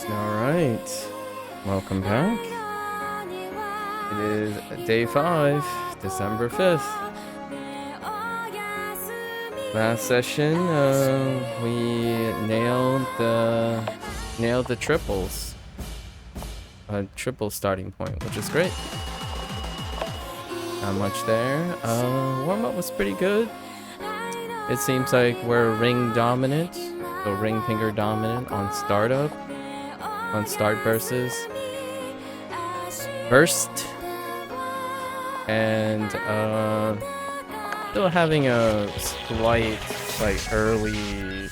Alright, welcome back. It is day 5, December 5th. Last session, we nailed the triples. A triple starting point, which is great. Not much there. Warm-up was pretty good. It seems like we're ring dominant, so ring finger dominant on startup. On start bursts, and still having a slight early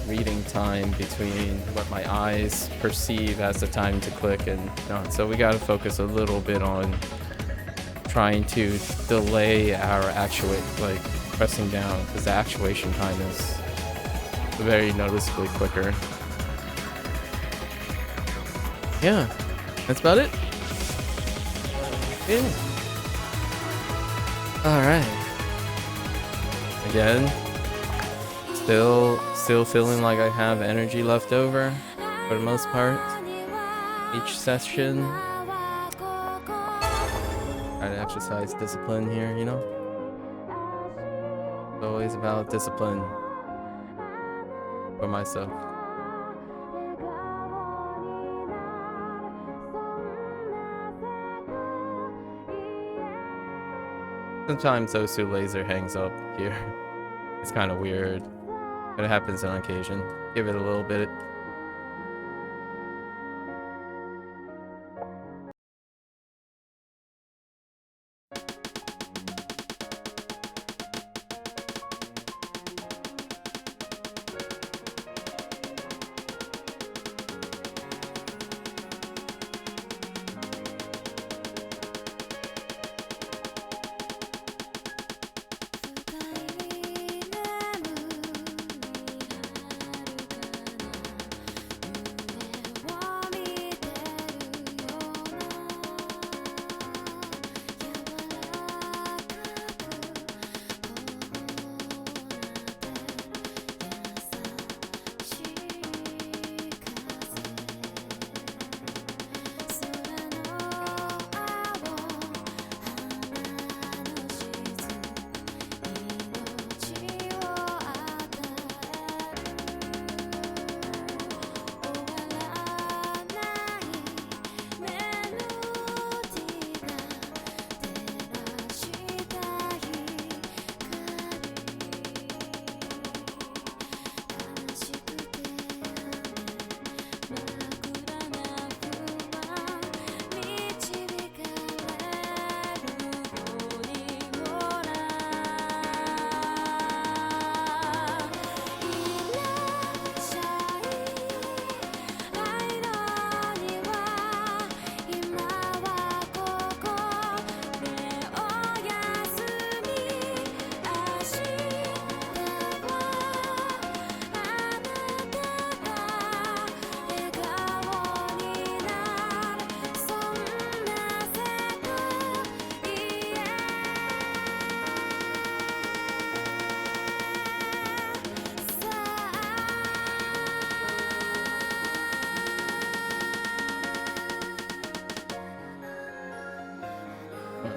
reading time between what my eyes perceive as the time to click and so we got to focus a little bit on trying to delay our pressing down, because the actuation time is very noticeably quicker. Yeah, that's about it. Yeah. Alright. Again, still feeling like I have energy left over for the most part. Each session. Try to exercise discipline here, you know? It's always about discipline for myself. Sometimes Osu laser hangs up here. It's kind of weird, but it happens on occasion. Give it a little bit.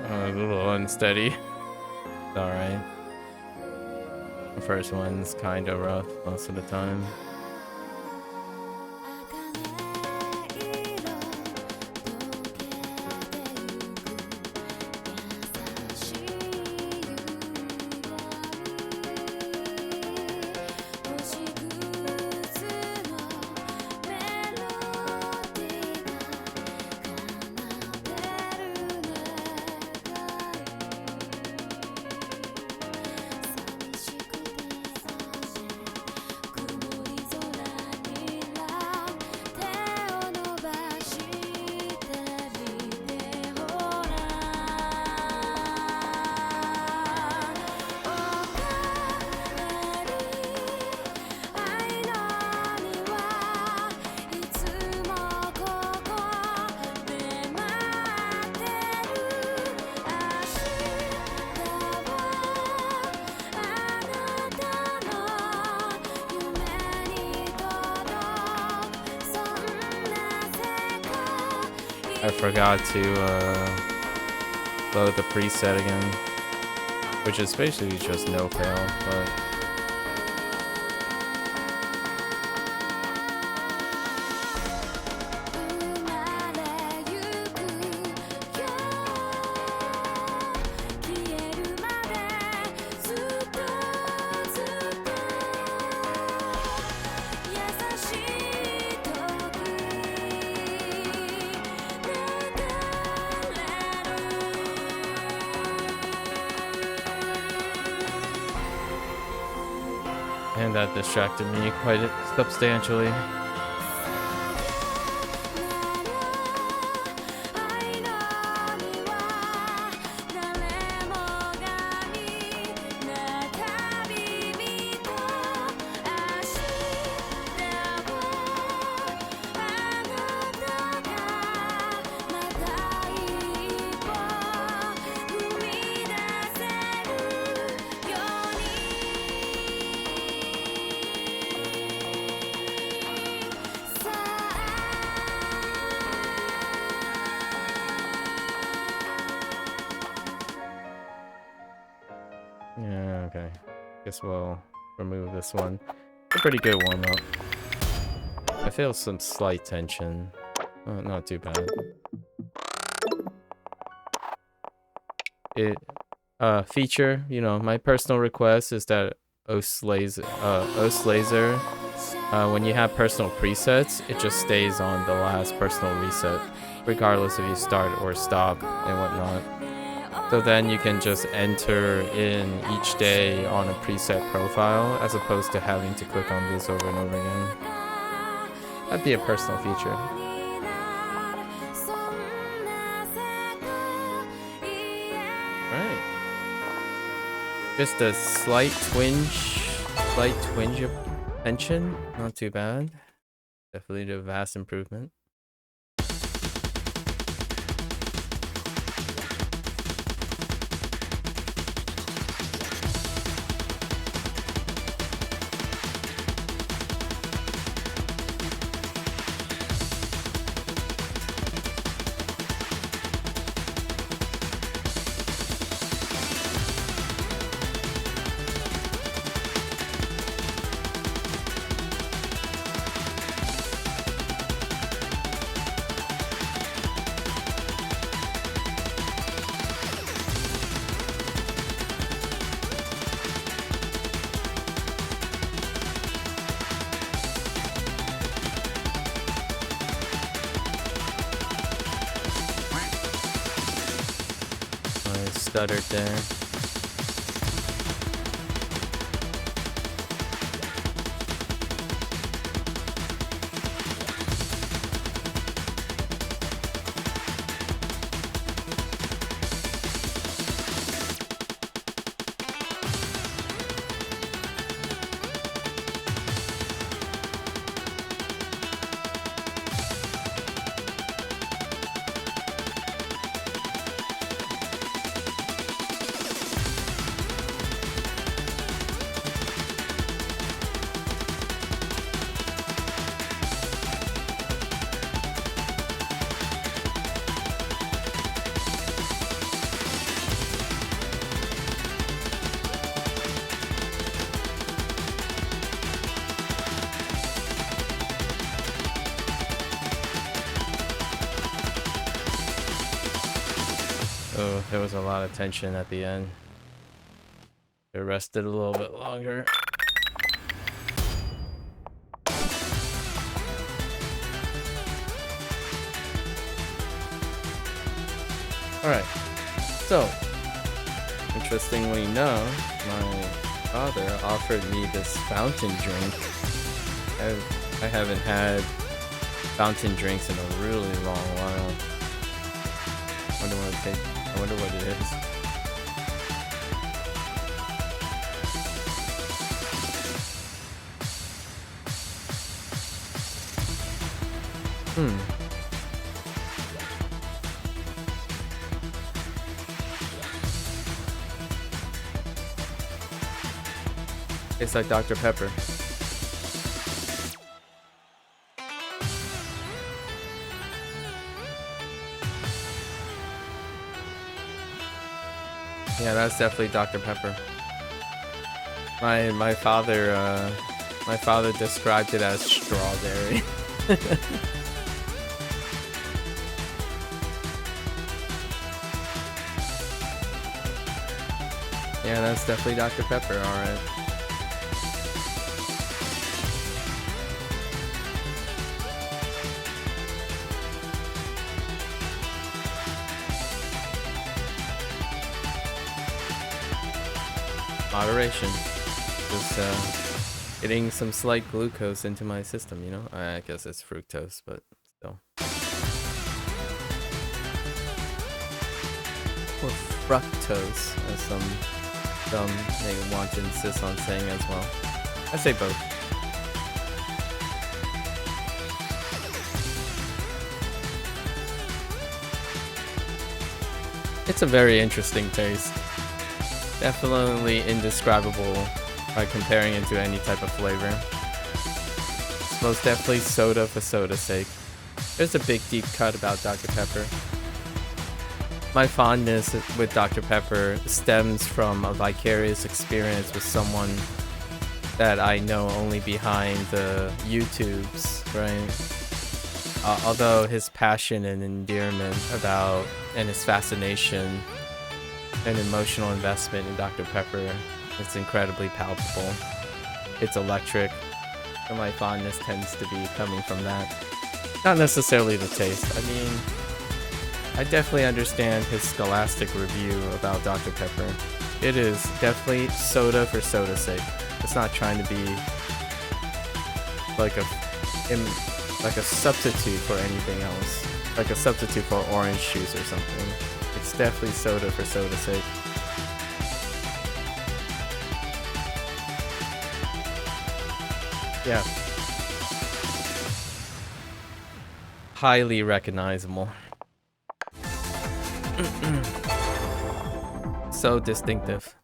A little unsteady. It's alright. The first one's kinda rough most of the time. I forgot to load the preset again, which is basically just no fail, but and that distracted me quite substantially. Yeah, okay. Guess we'll remove this one. It's a pretty good warm-up. I feel some slight tension. Oh, not too bad. Feature, you know, my personal request is that OS Laser, when you have personal presets, it just stays on the last personal reset, regardless if you start or stop and whatnot. So then you can just enter in each day on a preset profile, as opposed to having to click on this over and over again. That'd be a personal feature. Right. Just a slight twinge of tension. Not too bad. Definitely a vast improvement. Stuttered there. Oh, there was a lot of tension at the end. It rested a little bit longer. Alright, so, interestingly enough, my father offered me this fountain drink. I haven't had fountain drinks in a really long while. I wonder what it is. It's like Dr. Pepper. Yeah, that's definitely Dr. Pepper. My father described it as strawberry. Yeah, that's definitely Dr. Pepper, alright. Moderation. Just getting some slight glucose into my system, you know? I guess it's fructose, but still. Or fructose, as some they want to insist on saying as well. I say both. It's a very interesting taste. Definitely indescribable by comparing it to any type of flavor. It's most definitely soda for soda's sake. There's a big deep cut about Dr. Pepper. My fondness with Dr. Pepper stems from a vicarious experience with someone that I know only behind the YouTubes, right? Although his passion and endearment about, and his fascination and emotional investment in Dr. Pepper, it's incredibly palpable. It's electric, and my fondness tends to be coming from that. Not necessarily the taste. I mean, I definitely understand his scholastic review about Dr. Pepper. It is definitely soda for soda's sake. It's not trying to be like a substitute for anything else. Like a substitute for orange juice or something. It's definitely soda for soda's sake. Yeah. Highly recognizable. So distinctive.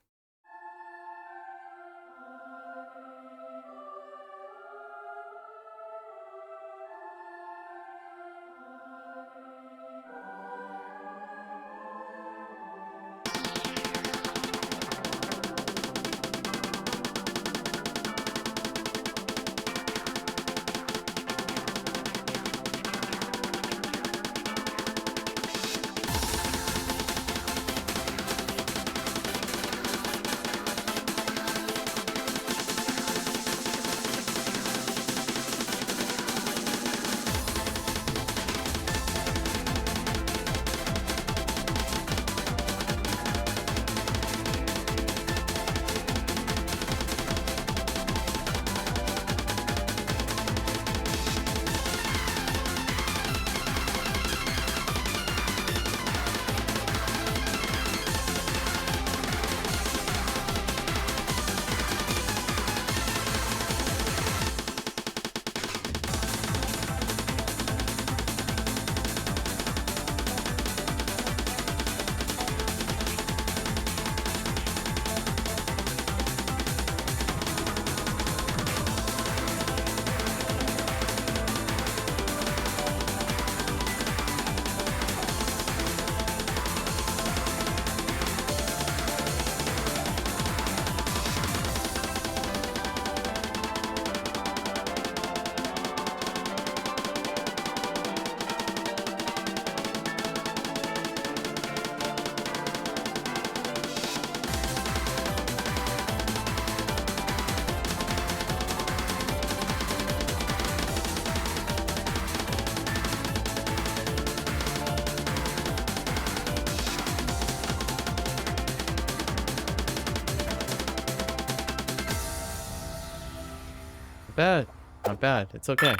Bad. Not bad. It's okay.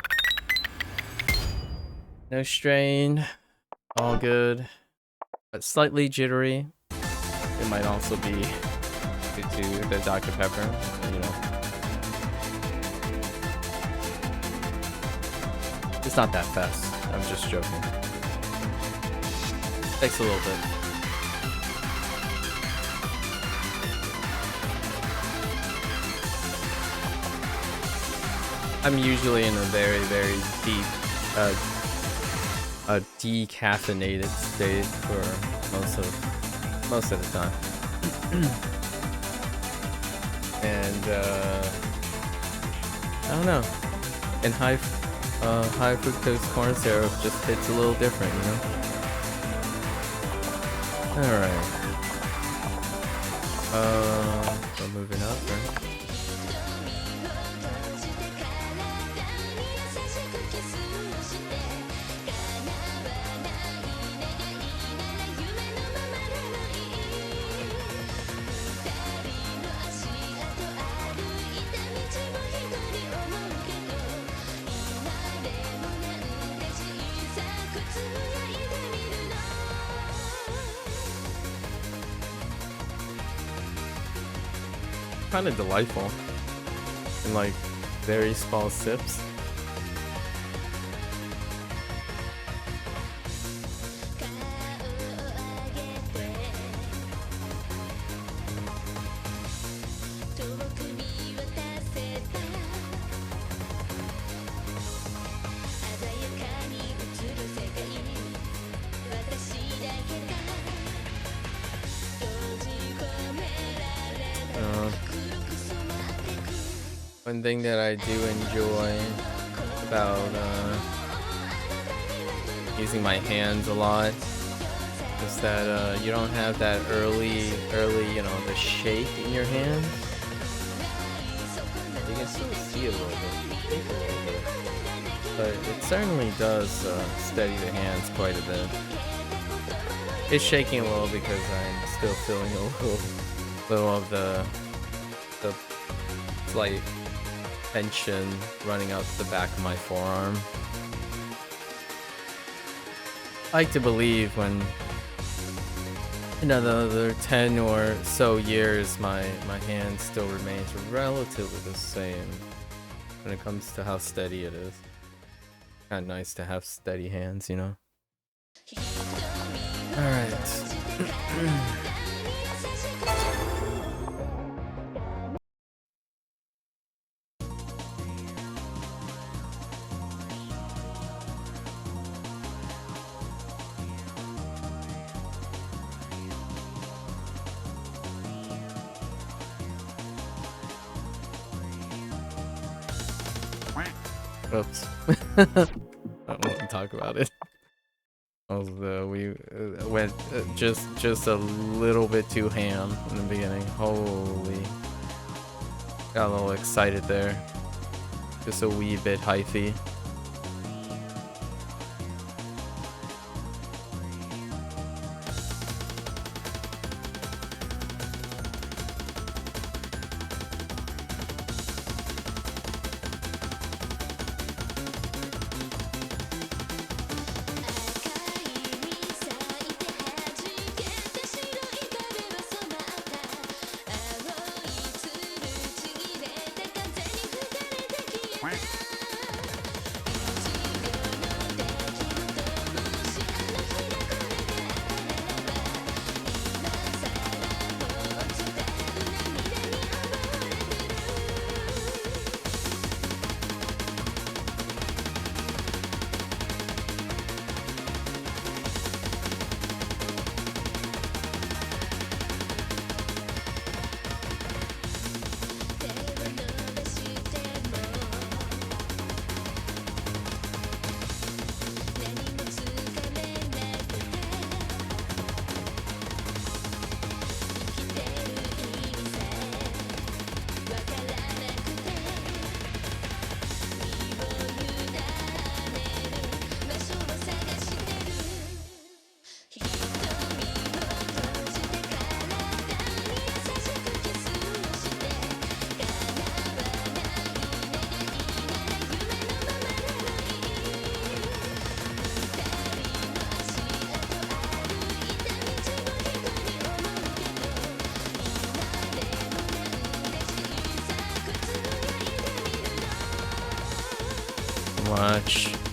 No strain. All good. But slightly jittery. It might also be due to the Dr. Pepper, you know. It's not that fast. I'm just joking. Takes a little bit. I'm usually in a very, very deep, a decaffeinated state for most of the time. And I don't know. And high fructose corn syrup just hits a little different, you know? Alright. So moving up, right? Kind of delightful in like very small sips. One thing that I do enjoy about using my hands a lot is that you don't have that early, you know, the shake in your hands. You can still see a little bit, but it certainly does steady the hands quite a bit. It's shaking a little because I'm still feeling a little of the slight tension running out the back of my forearm. I like to believe when in another 10 or so years my hand still remains relatively the same when it comes to how steady it is. Kinda nice to have steady hands, you know? Alright. Oops. I don't want to talk about it. We went just a little bit too ham in the beginning. Holy. Got a little excited there. Just a wee bit hyphy.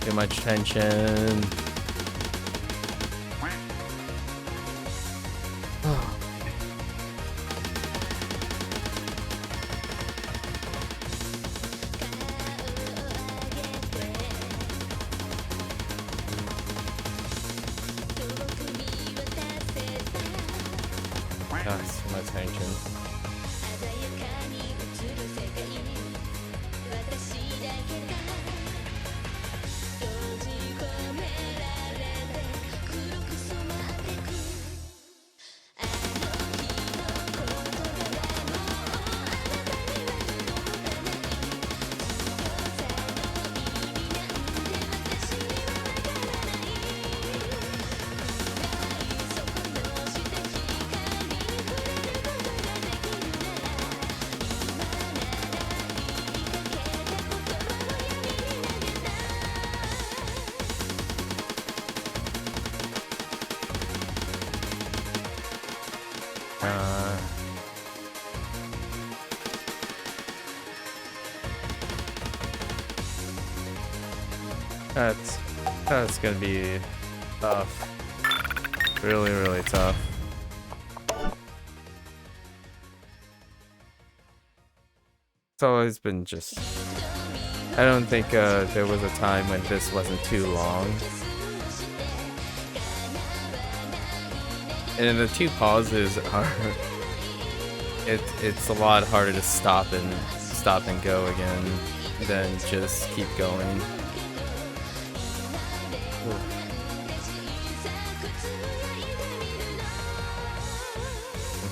Too much tension. That's too much tension. That's gonna be tough. Really, really tough. It's always been just... I don't think there was a time when this wasn't too long. And the two pauses are... It's a lot harder to stop and go again than just keep going.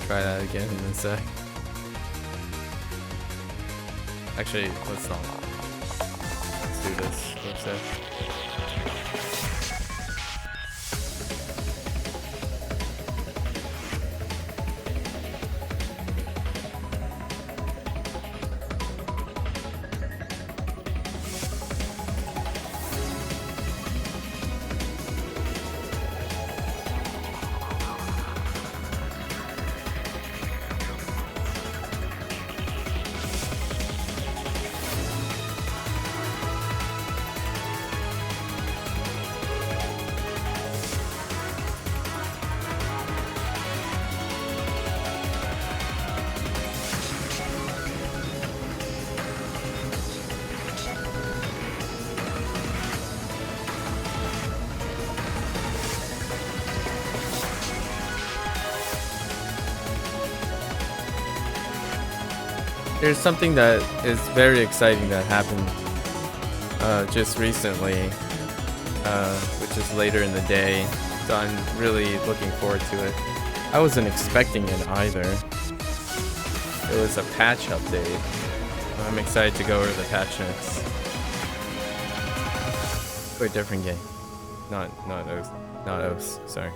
Try that again in a sec. Actually, let's not. Let's do this for a sec. There's something that is very exciting that happened just recently, which is later in the day, so I'm really looking forward to it. I wasn't expecting it either. It was a patch update. I'm excited to go over the patch notes. For a different game. Not O's, sorry.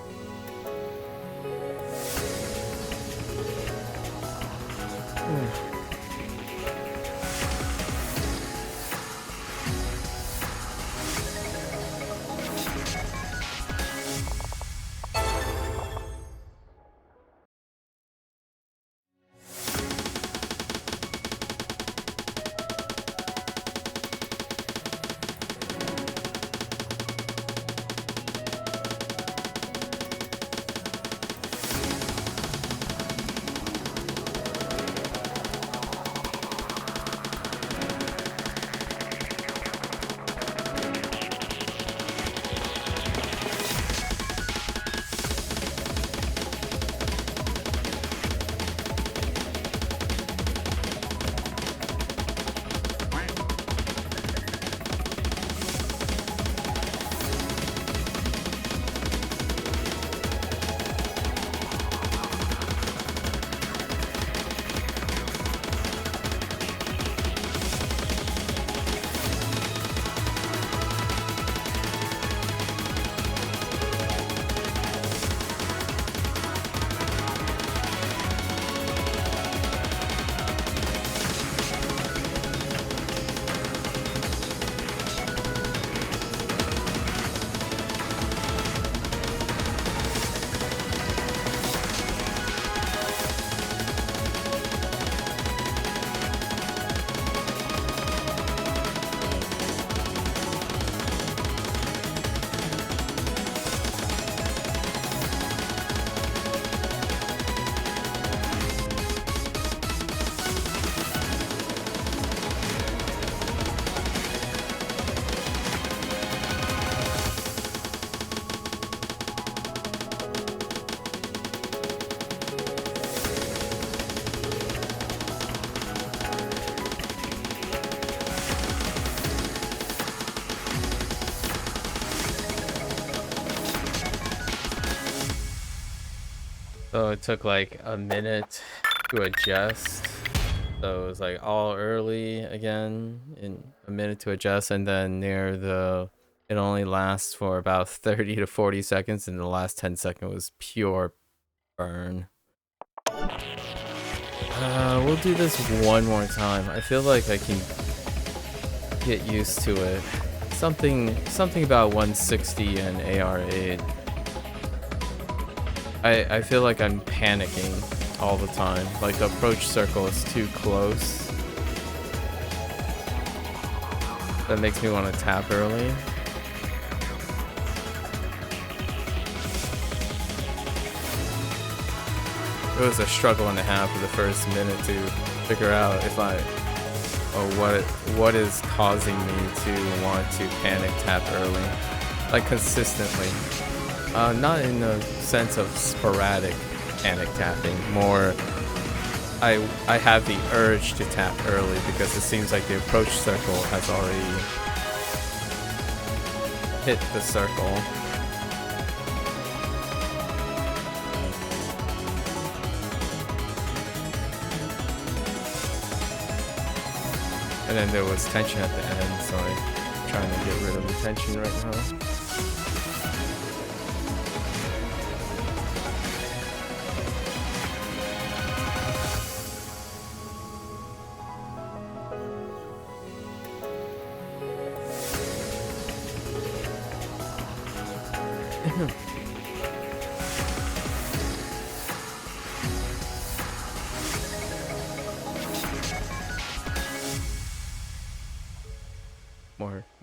So it took like a minute to adjust. So it was like all early again, in a minute to adjust, and then near the, it only lasts for about 30 to 40 seconds, and the last 10 seconds was pure burn. We'll do this one more time. I feel like I can get used to it. Something about 160 and AR8. I feel like I'm panicking all the time. Like the approach circle is too close. That makes me want to tap early. It was a struggle and a half for the first minute to figure out if what is causing me to want to panic tap early, like consistently. Not in the sense of sporadic panic tapping, more I have the urge to tap early because it seems like the approach circle has already hit the circle. And then there was tension at the end, so I'm trying to get rid of the tension right now.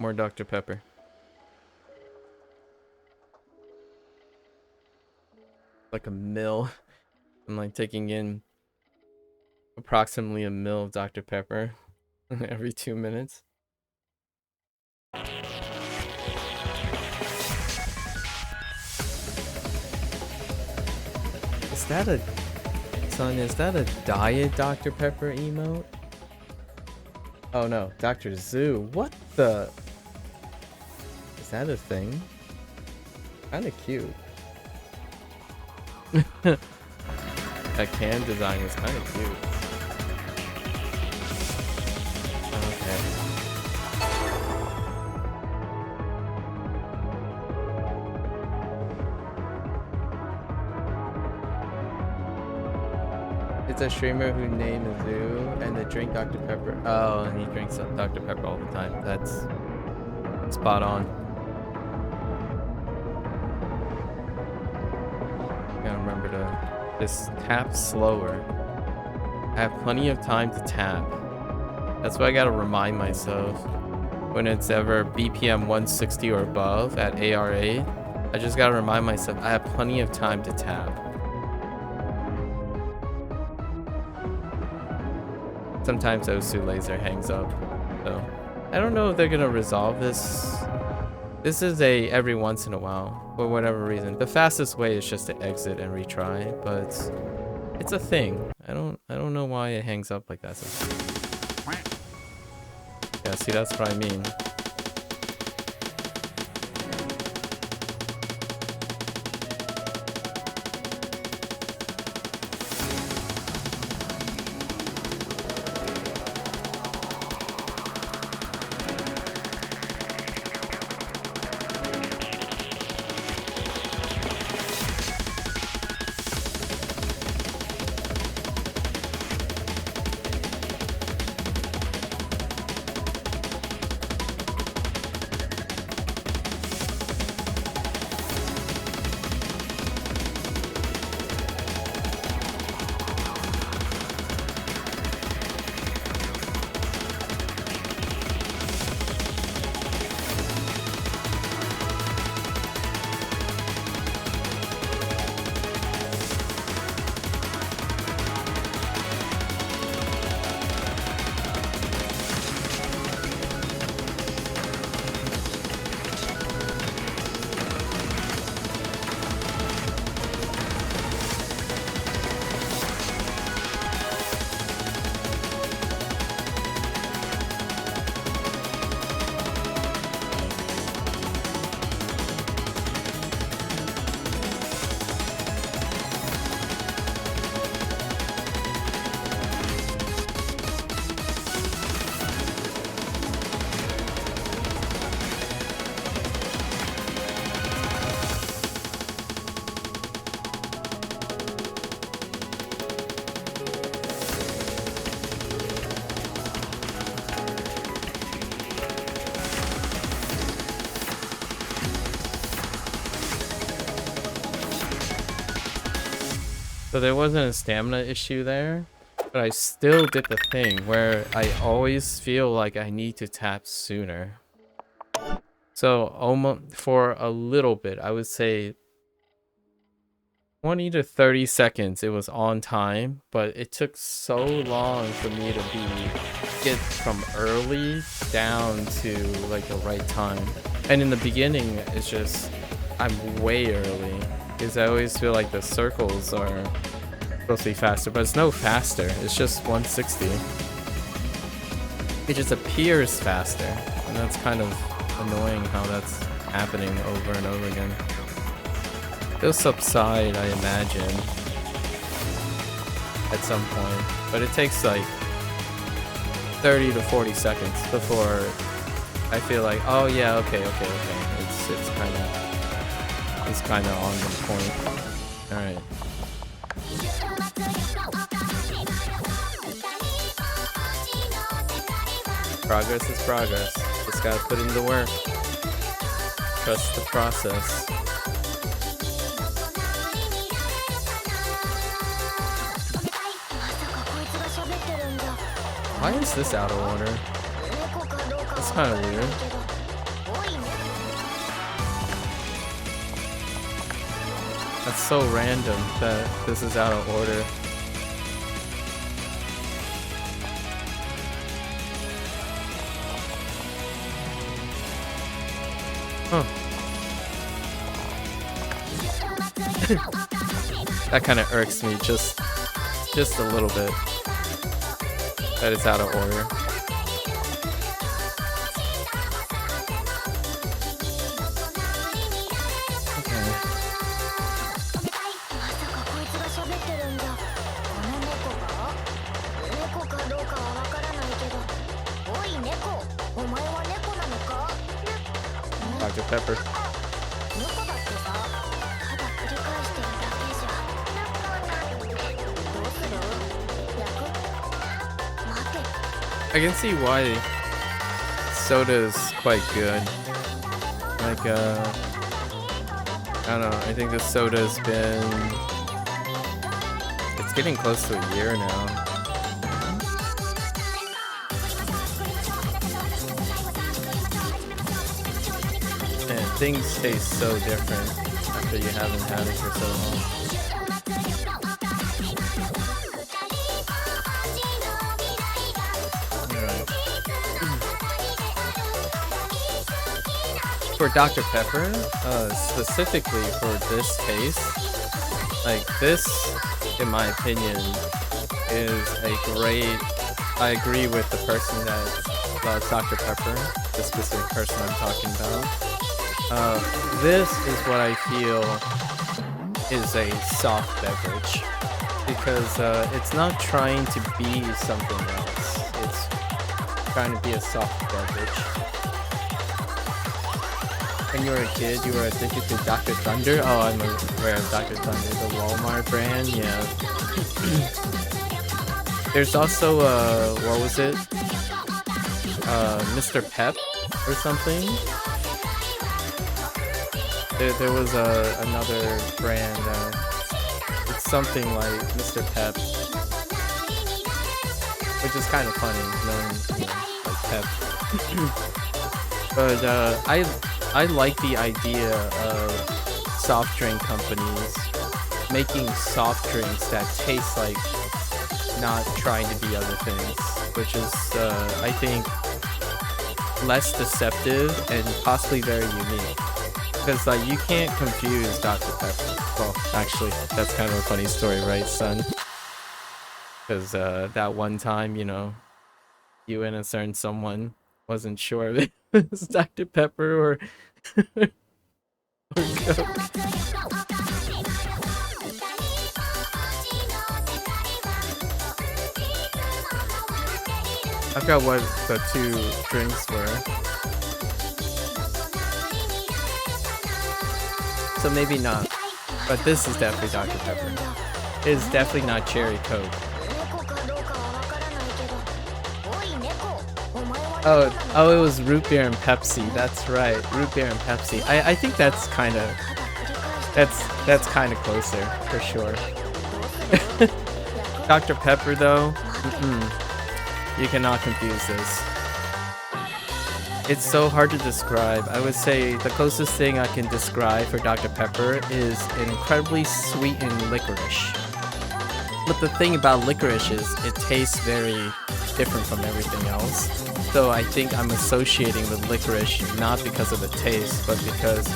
More Dr. Pepper. Like a mill. I'm like taking in approximately a mill of Dr. Pepper every 2 minutes. Is that a... Son, is that a diet Dr. Pepper emote? Oh no, Dr. Zoo. What the... Is that a thing? Kinda cute. That can design is kinda cute. Okay. It's a streamer who named a zoo and they drink Dr. Pepper. Oh, and he drinks Dr. Pepper all the time. That's spot on. Gotta remember to just tap slower. I have plenty of time to tap. That's why I gotta remind myself when it's ever BPM 160 or above at AR8. I just gotta remind myself I have plenty of time to tap. Sometimes Osu laser hangs up, so I don't know if they're gonna resolve this. This is a every once in a while, for whatever reason. The fastest way is just to exit and retry, but it's a thing. I don't know why it hangs up like that sometimes. Yeah, see, that's what I mean. So there wasn't a stamina issue there, but I still did the thing where I always feel like I need to tap sooner. So almost for a little bit, I would say 20 to 30 seconds it was on time, but it took so long for me to get from early down to like the right time. And in the beginning, it's just I'm way early because I always feel like the circles are supposed to be faster, but it's no faster. It's just 160. It just appears faster, and that's kind of annoying how that's happening over and over again. It'll subside, I imagine, at some point, but it takes like 30 to 40 seconds before I feel like, oh yeah, okay. It's kind of on the point. All right. Progress is progress. Just gotta put in the work. Trust the process. Why is this out of order? That's kind of weird. That's so random that this is out of order. Huh. That kind of irks me just a little bit. That it's out of order. Okay. Dr. Pepper. I can see why soda is quite good. Like, I don't know, I think the soda's been... It's getting close to a year now. And things taste so different after you haven't had it for so long. For Dr. Pepper, specifically for this taste, like this, in my opinion, is a great... I agree with the person that loves Dr. Pepper, the specific person I'm talking about. This is what I feel is a soft beverage, because it's not trying to be something else. It's trying to be a soft beverage. When you were a kid, you were addicted to Dr. Thunder? Oh, I'm aware of Dr. Thunder, the Walmart brand, yeah. There's also, what was it? Mr. Pep or something? There was another brand, it's something like Mr. Pep, which is kind of funny, knowing, like Pep. But, I like the idea of soft drink companies making soft drinks that taste like not trying to be other things, which is, I think, less deceptive and possibly very unique. Because, like, you can't confuse Dr. Pepper. Well, actually, that's kind of a funny story, right, son? Because that one time, you know, you and a certain someone wasn't sure if it was Dr. Pepper or Coke. I forgot what the two drinks were. So maybe not. But this is definitely Dr. Pepper. It is definitely not Cherry Coke. Oh, it was root beer and Pepsi. That's right, root beer and Pepsi. I think that's kind of closer for sure. Dr. Pepper, though, you cannot confuse this. It's so hard to describe. I would say the closest thing I can describe for Dr. Pepper is an incredibly sweetened licorice. But the thing about licorice is it tastes very different from everything else. So I think I'm associating with licorice not because of the taste, but because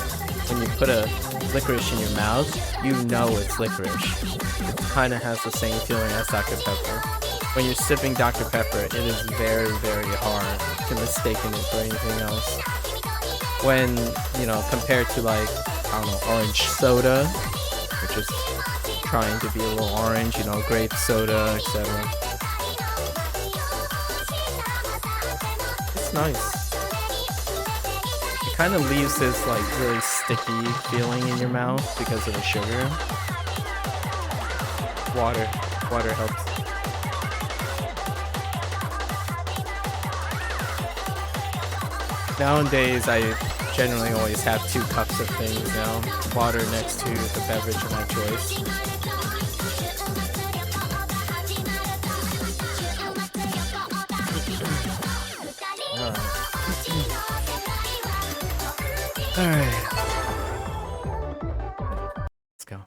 when you put a licorice in your mouth, you know it's licorice. It kind of has the same feeling as Dr. Pepper. When you're sipping Dr. Pepper, it is very, very hard to mistaken it for anything else. When, you know, compared to like, I don't know, orange soda, which is trying to be a little orange, you know, grape soda, etc. It's nice. It kind of leaves this like really sticky feeling in your mouth because of the sugar. Water helps. Nowadays, I generally always have 2 cups of things now. Water next to the beverage of my choice. Alright. Let's go.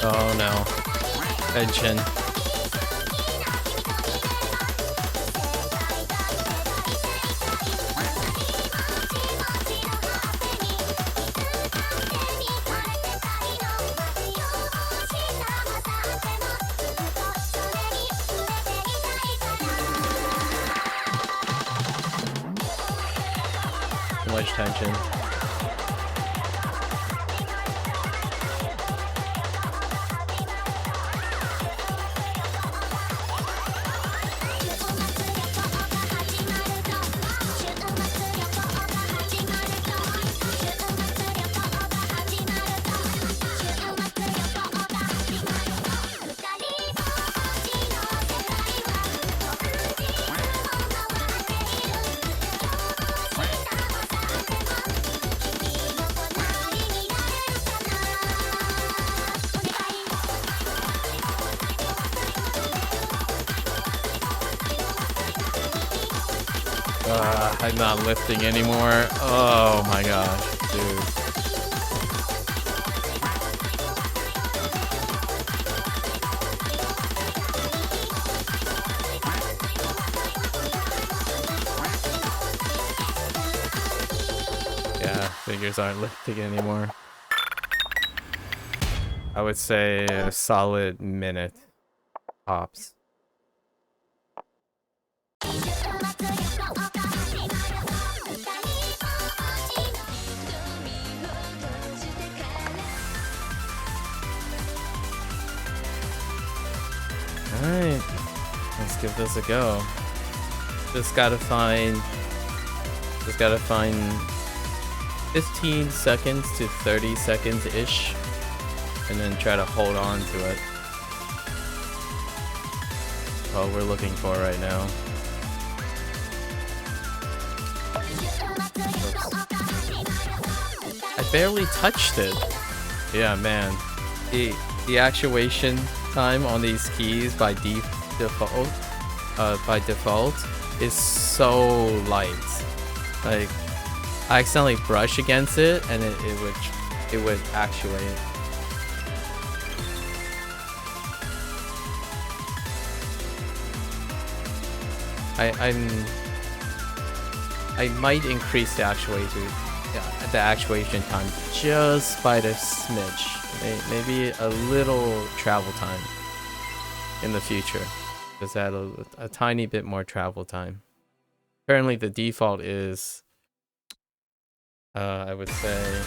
Oh no. Tension. Too much tension. I'm not lifting anymore. Oh my gosh, dude. Yeah, fingers aren't lifting anymore. I would say a solid minute tops. Alright, let's give this a go. Just gotta find 15 seconds to 30 seconds-ish, and then try to hold on to it. What we're looking for right now. I barely touched it. Yeah, man. The actuation time on these keys by default is so light. Like, I accidentally brush against it and it would actuate. I might increase the actuation time just by the smidge. Maybe a little travel time in the future. Just add a tiny bit more travel time. Currently the default is I would say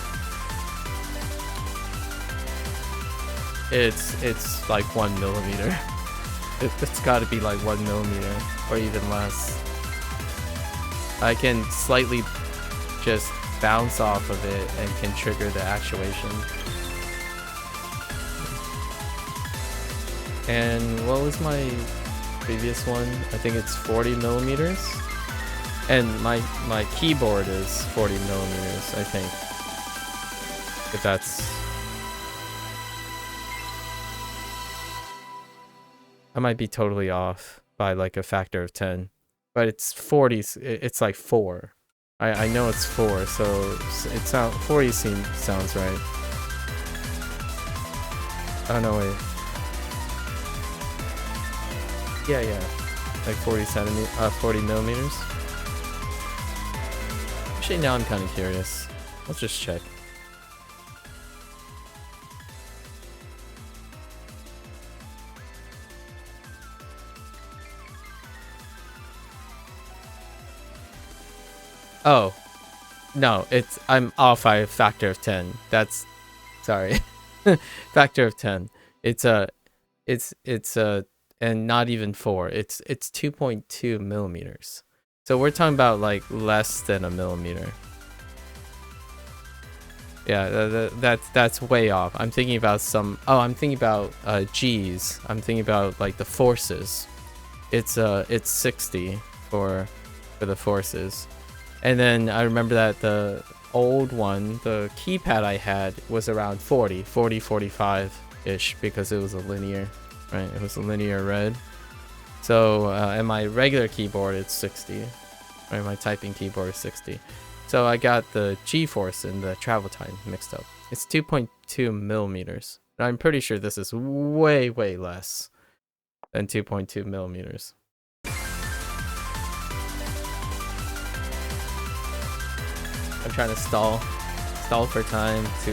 it's like 1 millimeter. It's got to be like 1 millimeter or even less. I can slightly just bounce off of it and can trigger the actuation. And what was my previous one? I think it's 40 millimeters. And my keyboard is 40 millimeters, I think. If that's... I might be totally off by like a factor of 10. But it's 40, it's like 4. I know it's 4, so it 40 sounds right. Oh no, wait. Yeah. Like 40 millimeters. Actually, now I'm kind of curious. Let's just check. Oh, no, I'm off by a factor of 10. That's, sorry, factor of 10. It's and not even 4. It's 2.2 millimeters. So we're talking about like less than a millimeter. Yeah, that's way off. I'm thinking about I'm thinking about G's. I'm thinking about like the forces. It's 60 for the forces. And then I remember that the old one, the keypad I had, was around 45-ish, because it was a linear, right? It was a linear red. So, and my regular keyboard, it's 60, right? My typing keyboard is 60. So I got the G-force and the travel time mixed up. It's 2.2 millimeters. And I'm pretty sure this is way, way less than 2.2 millimeters. I'm trying to stall for time to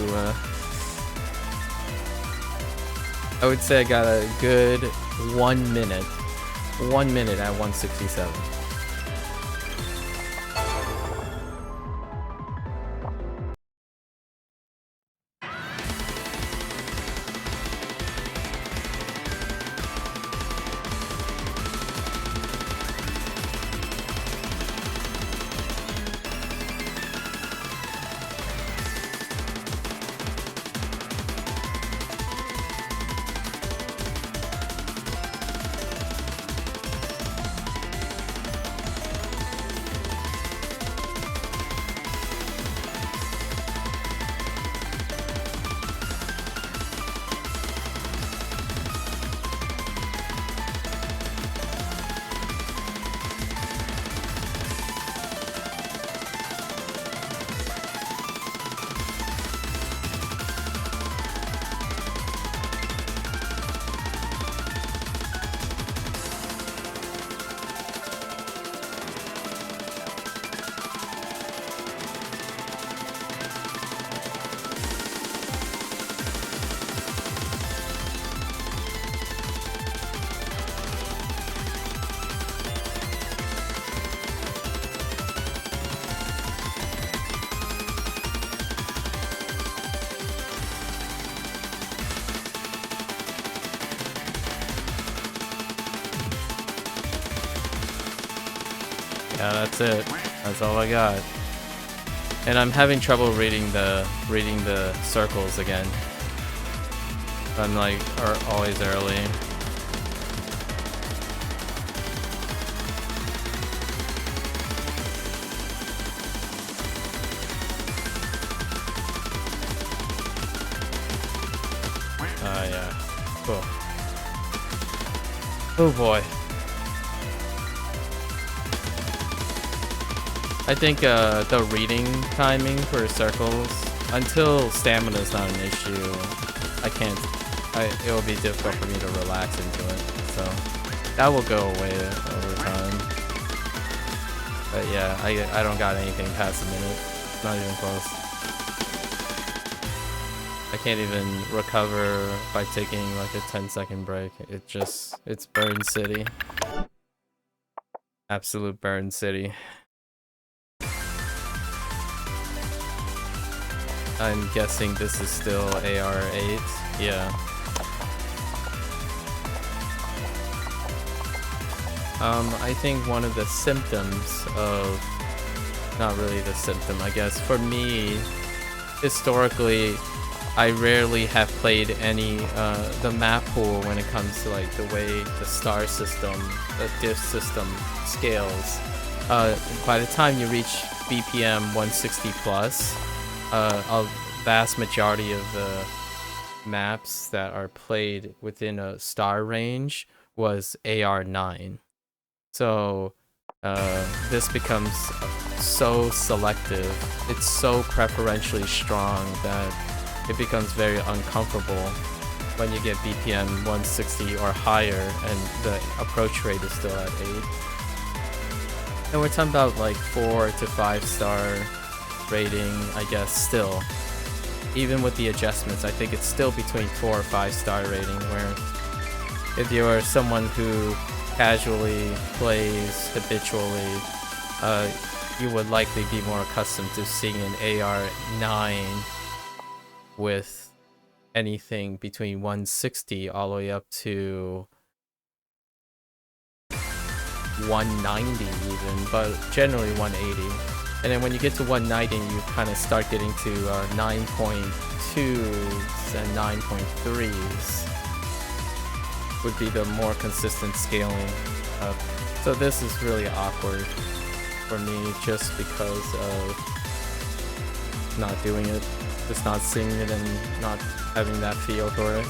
I would say I got a good 1 minute at 167. Yeah, that's it. That's all I got. And I'm having trouble reading the circles again. I'm like always early. Yeah. Cool. Oh boy. I think the reading timing for circles, until stamina is not an issue, it will be difficult for me to relax into it. So that will go away over time. But yeah, I don't got anything past a minute. Not even close. I can't even recover by taking like a 10-second break. It's Burn City. Absolute Burn City. I'm guessing this is still AR8. Yeah. I think one of the symptoms of... Not really the symptom, I guess. For me, historically, I rarely have played any the map pool when it comes to like the way the star system, the diff system scales. By the time you reach BPM 160 plus, a vast majority of the maps that are played within a star range was AR9. So this becomes so selective. It's so preferentially strong that it becomes very uncomfortable when you get BPM 160 or higher and the approach rate is still at 8. And we're talking about like 4 to 5 star rating, I guess, still. Even with the adjustments, I think it's still between 4 or 5 star rating, where if you're someone who casually plays habitually, you would likely be more accustomed to seeing an AR9 with anything between 160 all the way up to 190 even, but generally 180. And then when you get to 190, you kind of start getting to 9.2s and 9.3s would be the more consistent scaling up. So this is really awkward for me just because of not doing it, just not seeing it and not having that feel for it.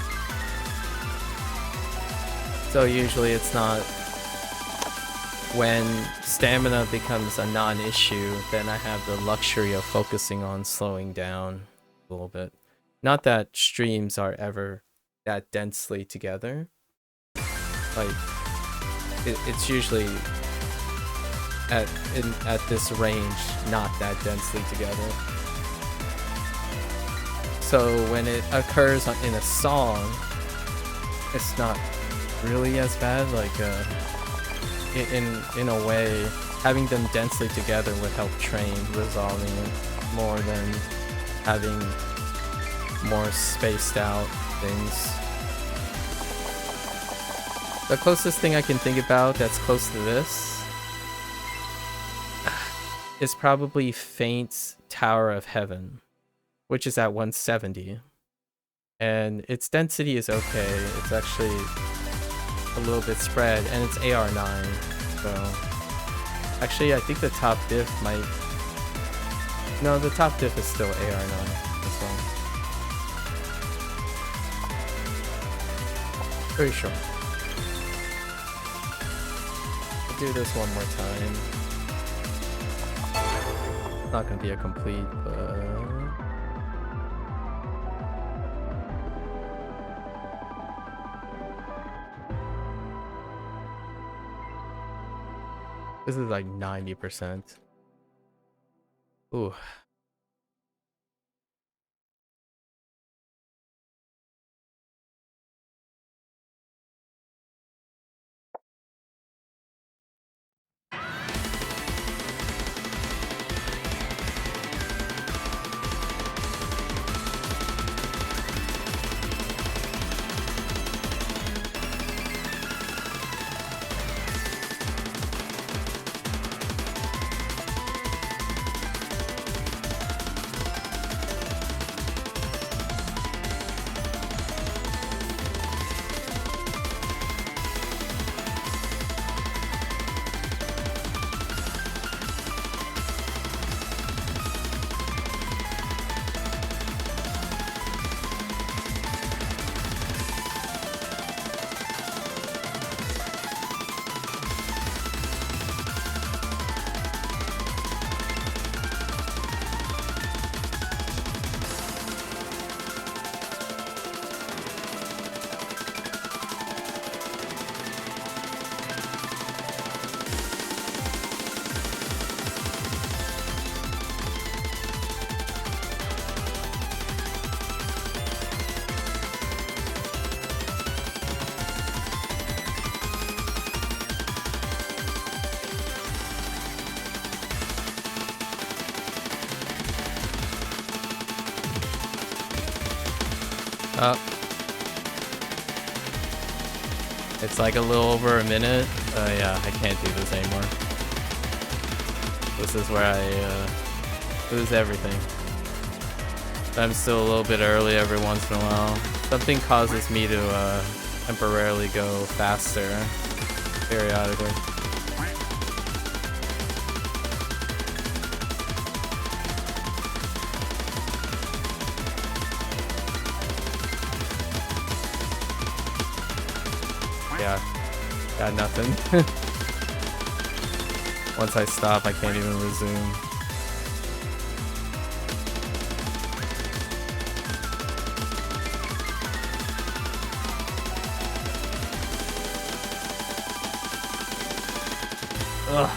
So usually it's not, when stamina becomes a non-issue, then I have the luxury of focusing on slowing down a little bit. Not that streams are ever that densely together. Like, it's usually at this range, not that densely together. So when it occurs in a song, it's not really as bad. Like, in a way, having them densely together would help train resolving it more than having more spaced out things. The closest thing I can think about that's close to this is probably Faint's Tower of Heaven, which is at 170. And its density is okay. It's actually a little bit spread, and it's AR9. So actually, I think the top diff might... No, the top diff is still AR9 as well. Pretty sure. I'll do this one more time. Not gonna be a complete, but... This is like 90%. Ooh. Up. It's like a little over a minute. Yeah, I can't do this anymore. This is where I lose everything. I'm still a little bit early every once in a while. Something causes me to temporarily go faster periodically. Yeah, got nothing. Once I stop, I can't even resume. Ugh.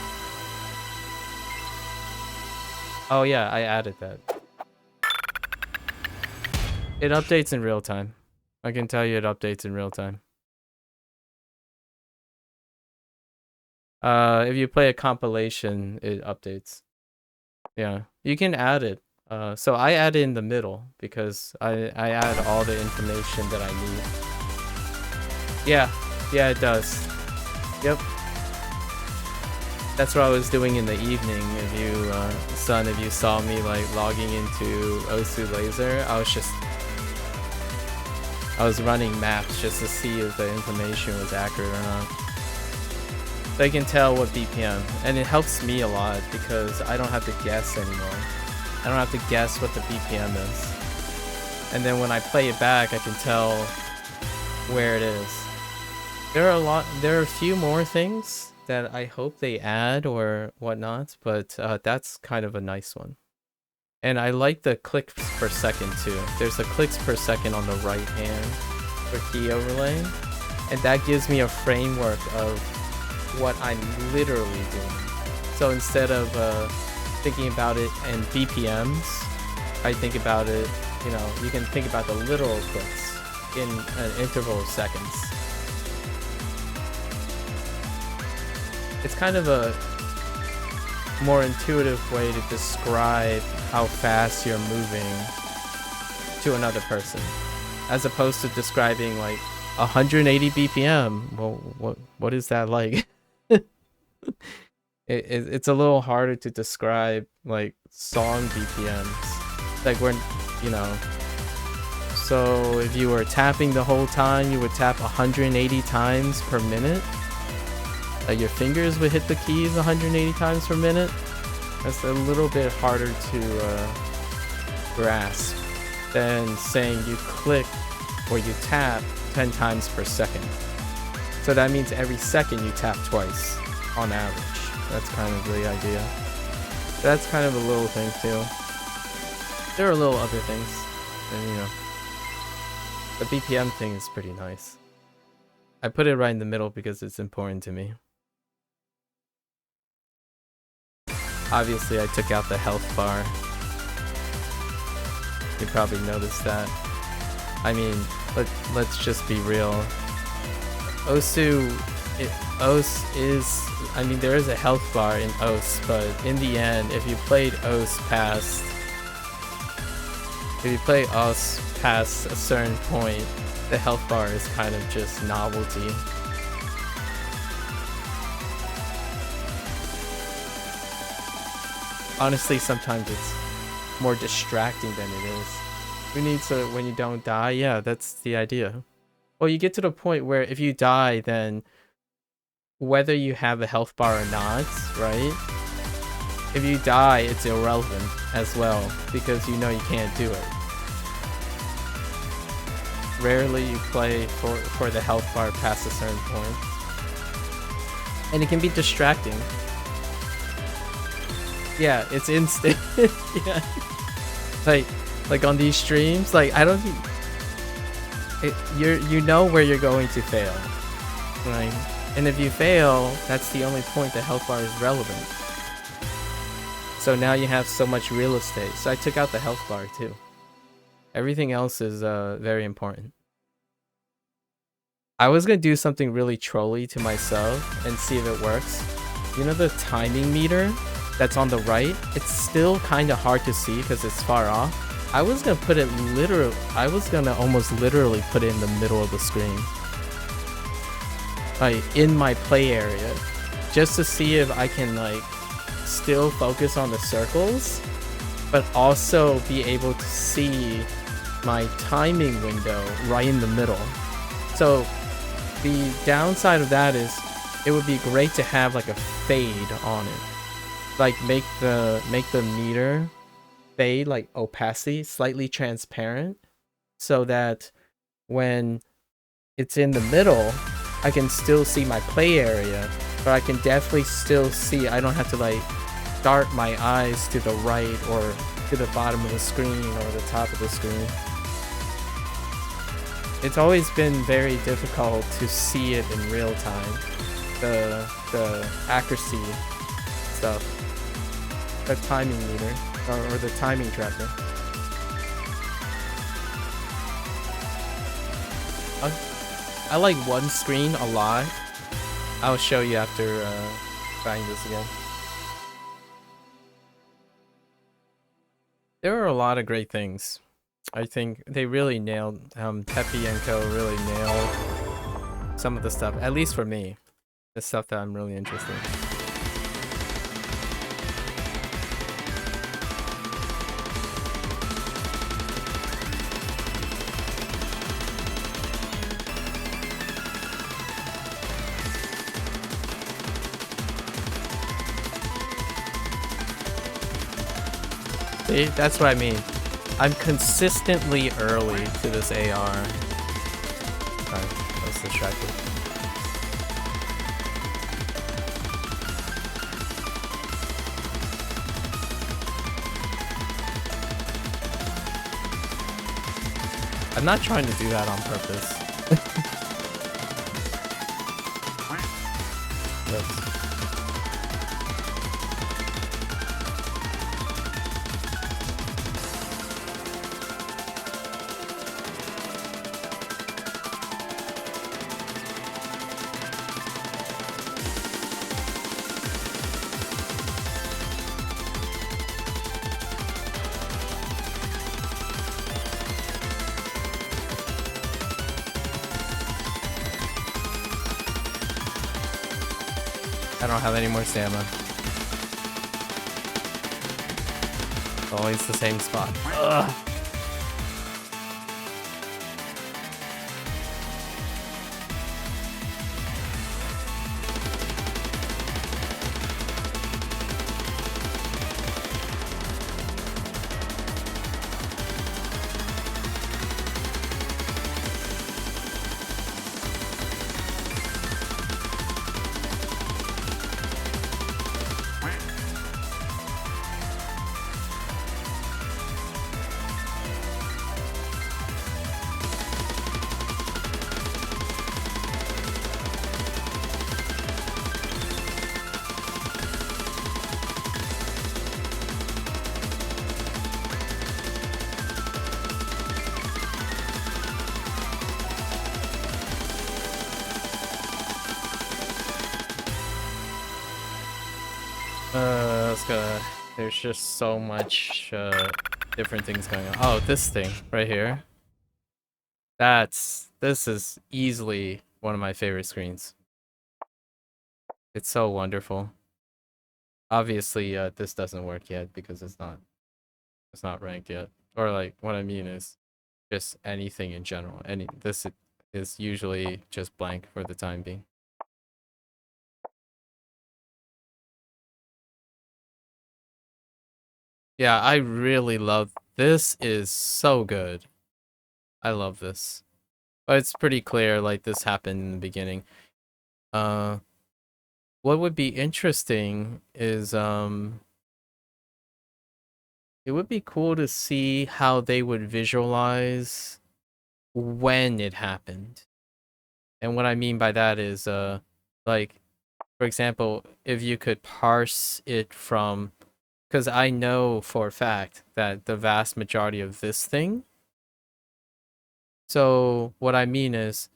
Oh yeah, I added that. It updates in real time. I can tell you it updates in real time. If you play a compilation, it updates. Yeah, you can add it. So I add it in the middle because I add all the information that I need. Yeah, it does. Yep. That's what I was doing in the evening. If you, son, if you saw me like logging into Osu Laser, I was running maps just to see if the information was accurate or not. So I can tell what BPM, and it helps me a lot because I don't have to guess anymore. I don't have to guess what the BPM is. And then when I play it back, I can tell where it is. There are a few more things that I hope they add or whatnot, but that's kind of a nice one. And I like the clicks per second too. There's a clicks per second on the right hand for key overlay, and that gives me a framework of what I'm literally doing. So instead of thinking about it in BPMs, I think about it, you know, you can think about the literal clicks in an interval of seconds. It's kind of a more intuitive way to describe how fast you're moving to another person, as opposed to describing like 180 BPM. Well, what is that like? It's a little harder to describe like song BPMs. Like when, you know, so if you were tapping the whole time, you would tap 180 times per minute. Like your fingers would hit the keys 180 times per minute. That's a little bit harder to grasp than saying you click or you tap 10 times per second. So that means every second you tap twice on average. That's kind of the idea. That's kind of a little thing too. There are little other things, and you know, the BPM thing is pretty nice. I put it right in the middle because it's important to me. Obviously, I took out the health bar. You probably noticed that. I mean, let's just be real. Osu is, I mean, there is a health bar in Os, but in the end, if you play Os past a certain point, the health bar is kind of just novelty. Honestly, sometimes it's more distracting than it is. Who needs to, when you don't die? Yeah, that's the idea. Well, you get to the point where if you die, then whether you have a health bar or not, right? If you die, it's irrelevant as well, because you know you can't do it. Rarely you play for the health bar past a certain point. And it can be distracting. Yeah, it's instant. Yeah. Like on these streams, like I don't think you know where you're going to fail, right? And if you fail, that's the only point the health bar is relevant. So now you have so much real estate. So I took out the health bar too. Everything else is very important. I was gonna do something really trolly to myself and see if it works. You know the timing meter that's on the right? It's still kind of hard to see because it's far off. I was gonna put it I was gonna almost literally put it in the middle of the screen. Like, in my play area. Just to see if I can, like, still focus on the circles, but also be able to see my timing window right in the middle. So, the downside of that is, it would be great to have, like, a fade on it. Like, make the meter fade, like opacity, slightly transparent, so that when it's in the middle, I can still see my play area, but I can definitely still see, I don't have to like dart my eyes to the right or to the bottom of the screen or the top of the screen. It's always been very difficult to see it in real time, the accuracy stuff, the timing meter, or the timing tracker. I like one screen a lot. I'll show you after trying this again. There are a lot of great things. I think they really nailed, Peppy and Co. really nailed some of the stuff, at least for me, the stuff that I'm really interested in. See, that's what I mean. I'm consistently early to this AR. Sorry, I was distracted. I'm not trying to do that on purpose. Oops. I don't have any more stamina. Always the same spot. Ugh. There's just so much different things going on. Oh, this thing right here. This is easily one of my favorite screens. It's so wonderful. Obviously, this doesn't work yet because it's not ranked yet. Or like, what I mean is just anything in general. This is usually just blank for the time being. Yeah, I really love this. Is so good. I love this. But it's pretty clear like this happened in the beginning. What would be interesting is it would be cool to see how they would visualize when it happened. And what I mean by that is like, for example, if you could parse it from, because I know for a fact that the vast majority of this thing, so what I mean is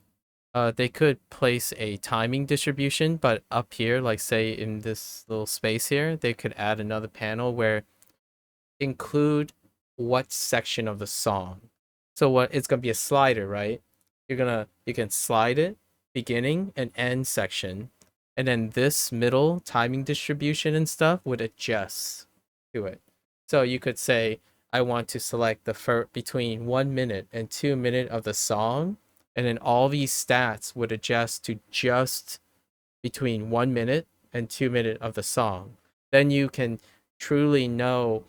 they could place a timing distribution, but up here, like say in this little space here, they could add another panel where include what section of the song. So what it's gonna be a slider, right? You can slide it, beginning and end section, and then this middle timing distribution and stuff would adjust to it. So you could say, I want to select the between 1 minute and 2 minute of the song, and then all these stats would adjust to just between 1 minute and 2 minute of the song. Then you can truly know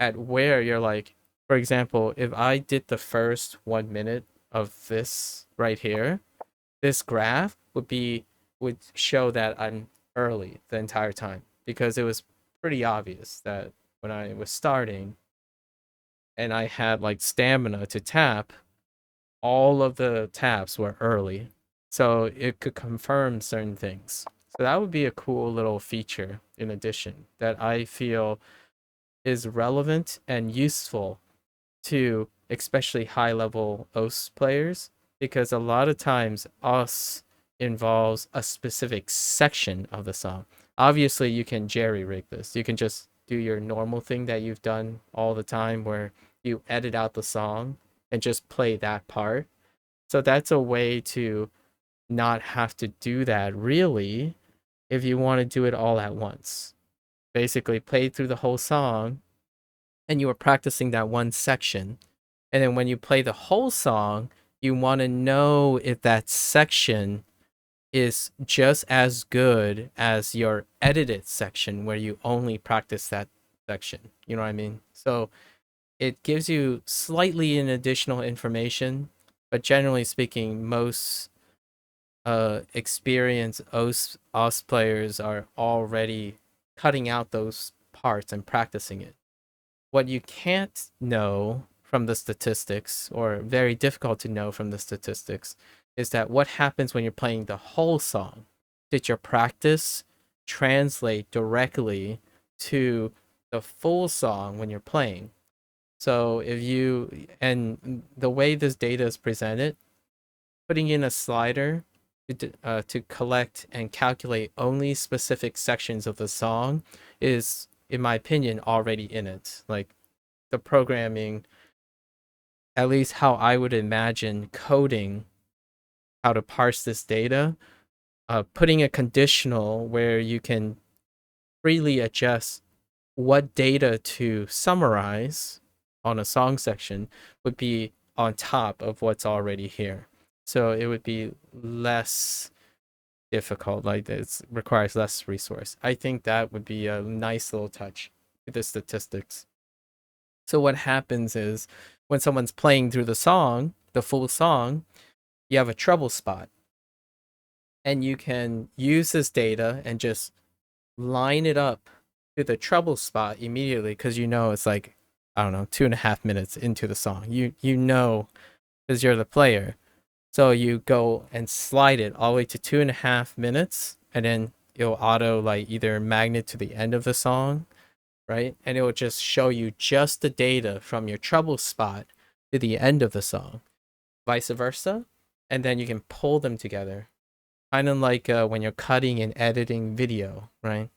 at where you're like, for example, if I did the first 1 minute of this right here, this graph would show that I'm early the entire time, because it was pretty obvious that when I was starting and I had like stamina to tap, all of the taps were early. So it could confirm certain things. So that would be a cool little feature in addition that I feel is relevant and useful to especially high level OS players, because a lot of times OS involves a specific section of the song. Obviously, you can jerry rig this. You can just do your normal thing that you've done all the time where you edit out the song and just play that part. So that's a way to not have to do that really if you want to do it all at once. Basically, play through the whole song and you are practicing that one section. And then when you play the whole song, you want to know if that section is just as good as your edited section where you only practice that section. You know what I mean? So it gives you slightly an additional information, but generally speaking, most experienced OS players are already cutting out those parts and practicing it. What you can't know from the statistics, or very difficult to know from the statistics, is that what happens when you're playing the whole song. Did your practice translate directly to the full song when you're playing? So if you, and the way this data is presented, putting in a slider to collect and calculate only specific sections of the song is, in my opinion, already in it. Like the programming, at least how I would imagine coding how to parse this data, putting a conditional where you can freely adjust what data to summarize on a song section would be on top of what's already here. So it would be less difficult, like it requires less resource. I think that would be a nice little touch to the statistics. So what happens is when someone's playing through the song, the full song, you have a treble spot. And you can use this data and just line it up to the treble spot immediately, because you know it's like, I don't know, 2.5 minutes into the song. You know, because you're the player. So you go and slide it all the way to 2.5 minutes, and then it'll auto like either magnet to the end of the song, right? And it will just show you just the data from your treble spot to the end of the song, vice versa. And then you can pull them together. Kind of like when you're cutting and editing video, right?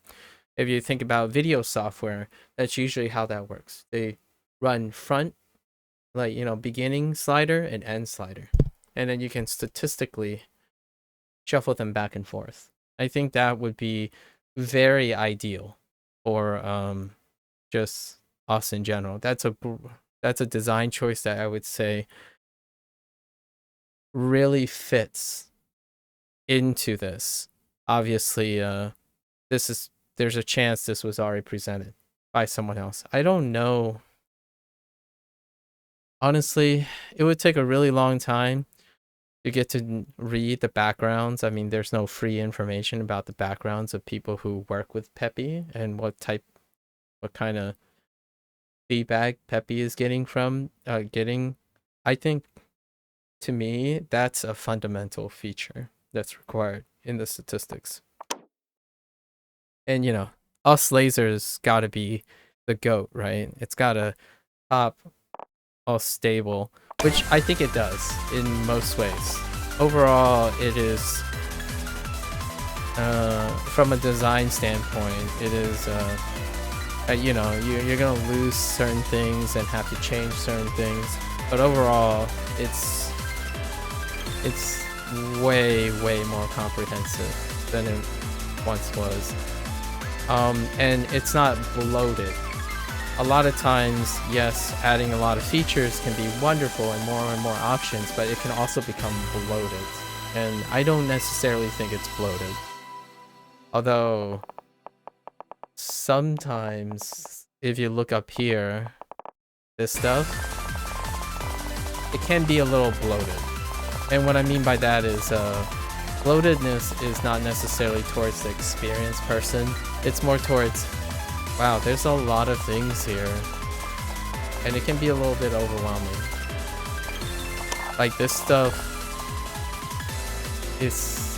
If you think about video software, that's usually how that works. They run front, like, you know, beginning slider and end slider. And then you can statistically shuffle them back and forth. I think that would be very ideal for just us in general. That's a design choice that I would say really fits into this. Obviously, there's a chance this was already presented by someone else. I don't know. Honestly, it would take a really long time to get to read the backgrounds. I mean, there's no free information about the backgrounds of people who work with Peppy and what kind of feedback Peppy is getting. I think, to me, that's a fundamental feature that's required in the statistics. And you know, us lasers gotta be the GOAT, right? It's gotta top all stable, which I think it does in most ways. Overall, it is from a design standpoint, it is you know, you're gonna lose certain things and have to change certain things, but overall it's way more comprehensive than it once was. And it's not bloated. A lot of times, yes, adding a lot of features can be wonderful and more options, but it can also become bloated, and I don't necessarily think it's bloated. Although sometimes if you look up here, this stuff, it can be a little bloated. And what I mean by that is bloatedness is not necessarily towards the experienced person. It's more towards, wow, there's a lot of things here, and it can be a little bit overwhelming. Like, this stuff is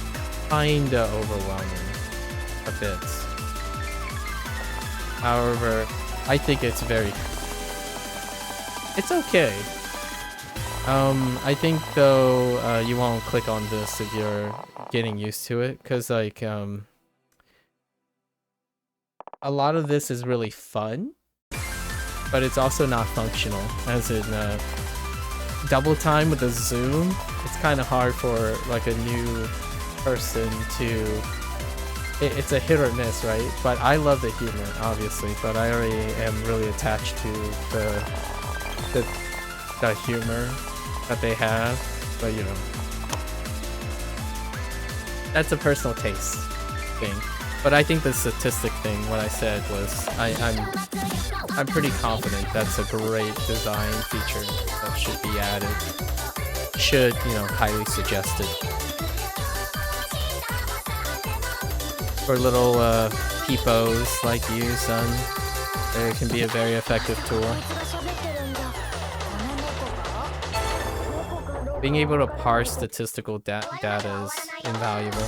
kinda overwhelming a bit. However, I think it's okay. I think though you won't click on this if you're getting used to it, because like a lot of this is really fun, but it's also not functional, as in double time with the zoom. It's kind of hard for like a new person to, it's a hit or miss, right? But I love the humor, obviously, but I already am really attached to the humor that they have, but you know, that's a personal taste thing. But I think the statistic thing, what I said was, I'm pretty confident that's a great design feature that should be added. Should, you know, highly suggested. For little peepos like you, son, it can be a very effective tool. Being able to parse statistical data is invaluable.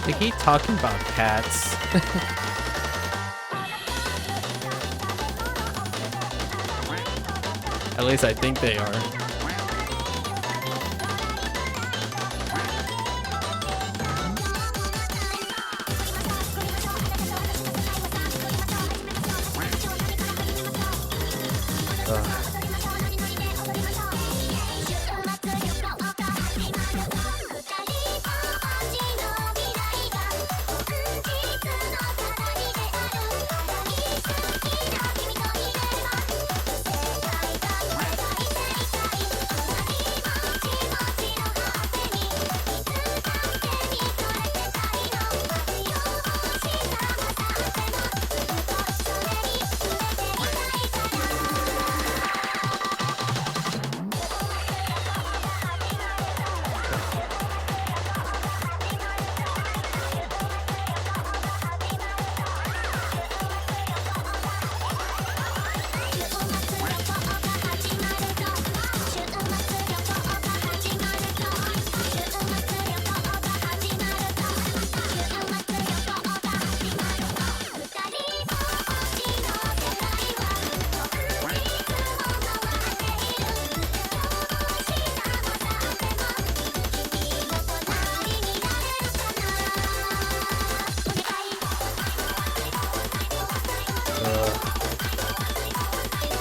They keep talking about cats. At least I think they are.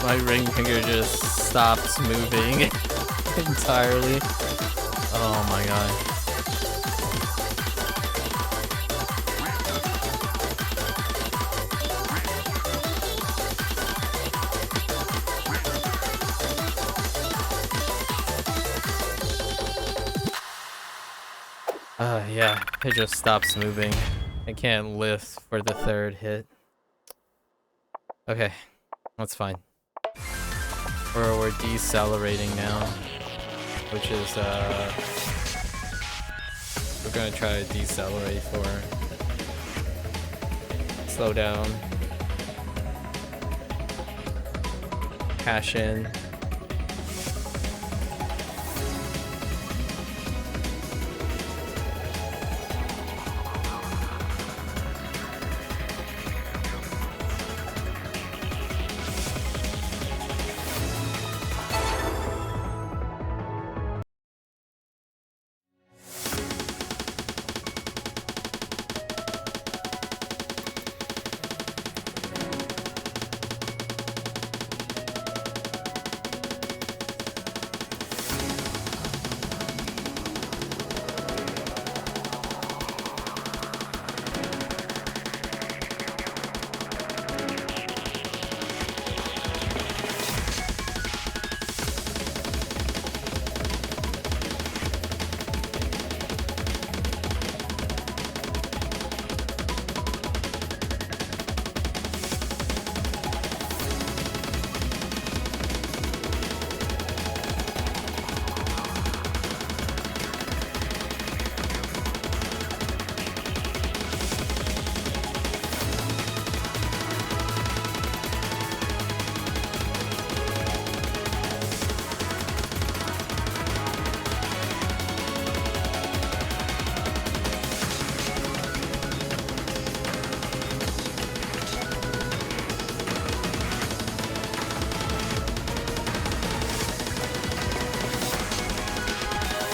My ring finger just stops moving entirely. Oh my god. Yeah, it just stops moving. I can't lift for the third hit. Okay, that's fine. We're decelerating now, which is we're gonna try to decelerate for slow down, cash in.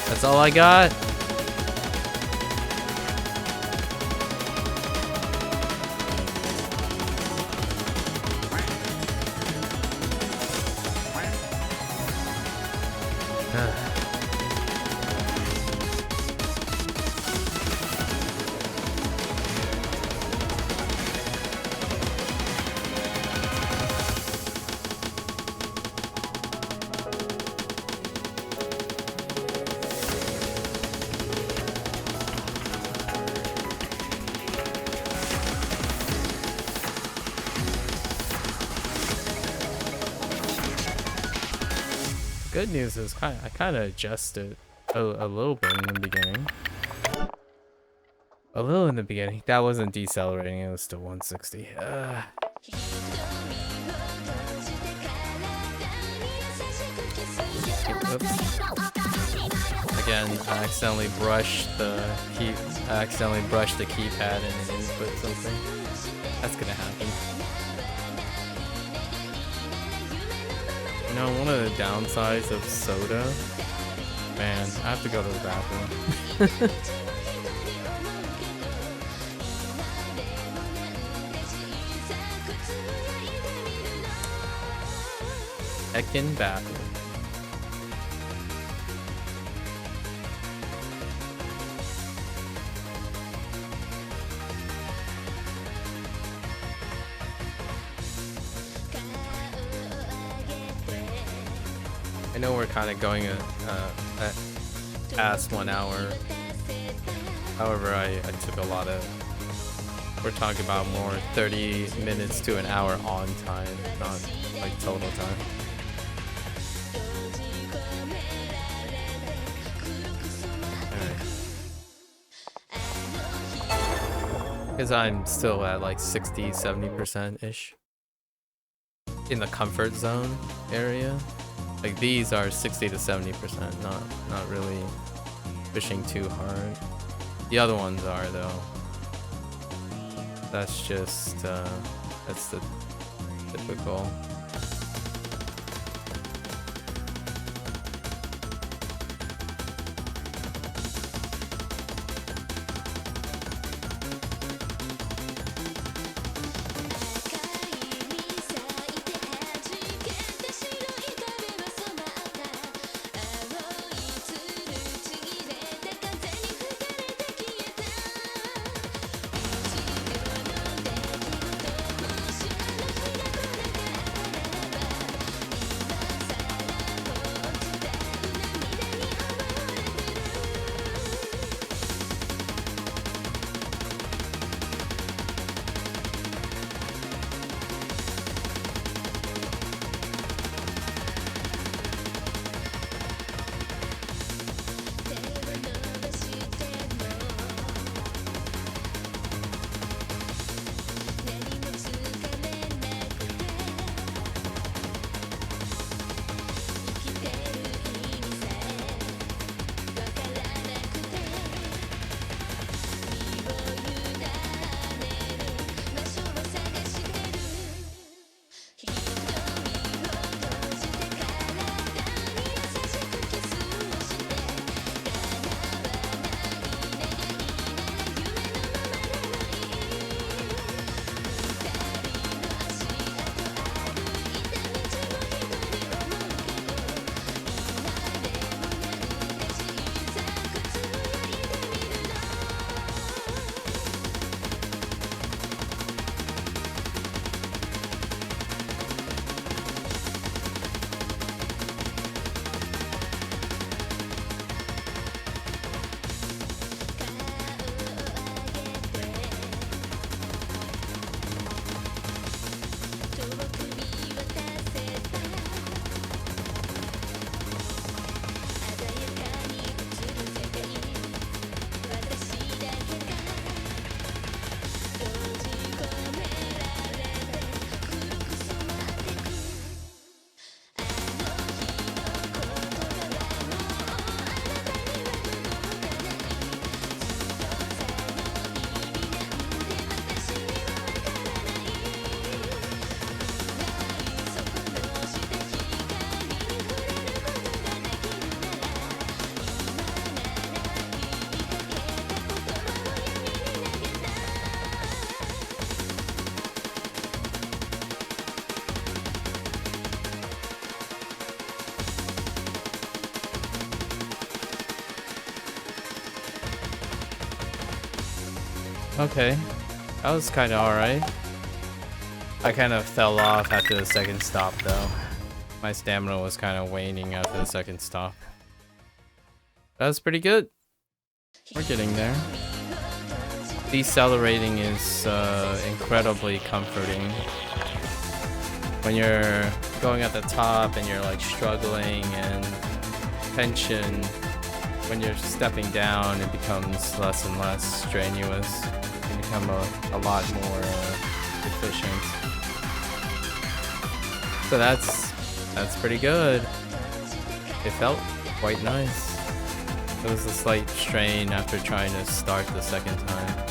That's all I got. Good news is I kind of adjusted a little bit in the beginning. A little in the beginning. That wasn't decelerating. It was still 160. Oops. Again, I accidentally brushed the keypad and input something. That's gonna happen. You know, one of the downsides of soda, man, I have to go to the bathroom. Heckin' bathroom. I know we're kind of going past 1 hour. However, I took a lot of. We're talking about more 30 minutes to an hour on time, not like total time. Because I'm still at like 60-70% ish in the comfort zone area. Like these are 60 to 70%, not really pushing too hard. The other ones are though. That's just that's the typical. Okay. That was kind of alright. I kind of fell off after the second stop though. My stamina was kind of waning after the second stop. That was pretty good. We're getting there. Decelerating is incredibly comforting. When you're going at the top and you're like struggling and tension, when you're stepping down, it becomes less and less strenuous. You become a lot more efficient. So that's pretty good. It felt quite nice. It was a slight strain after trying to start the second time.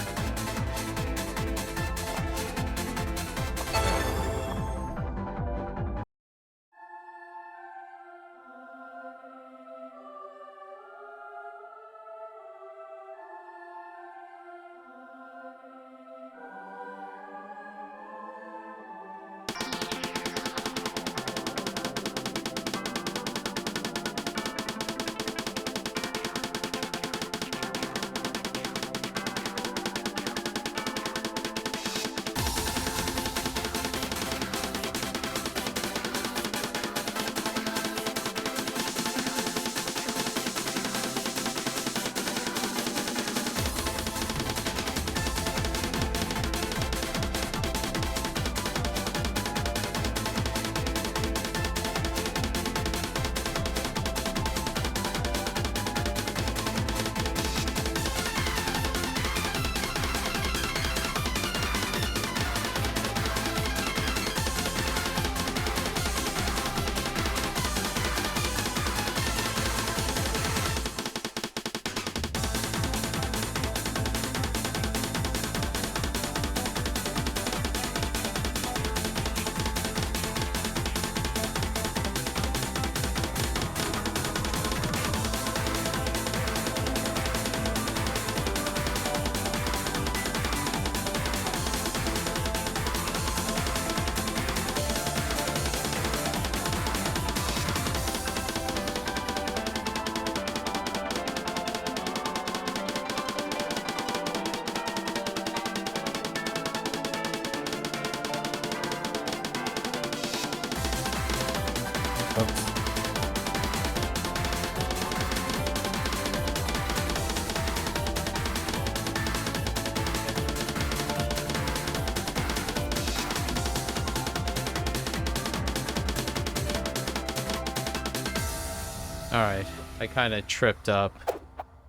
Alright, I kind of tripped up.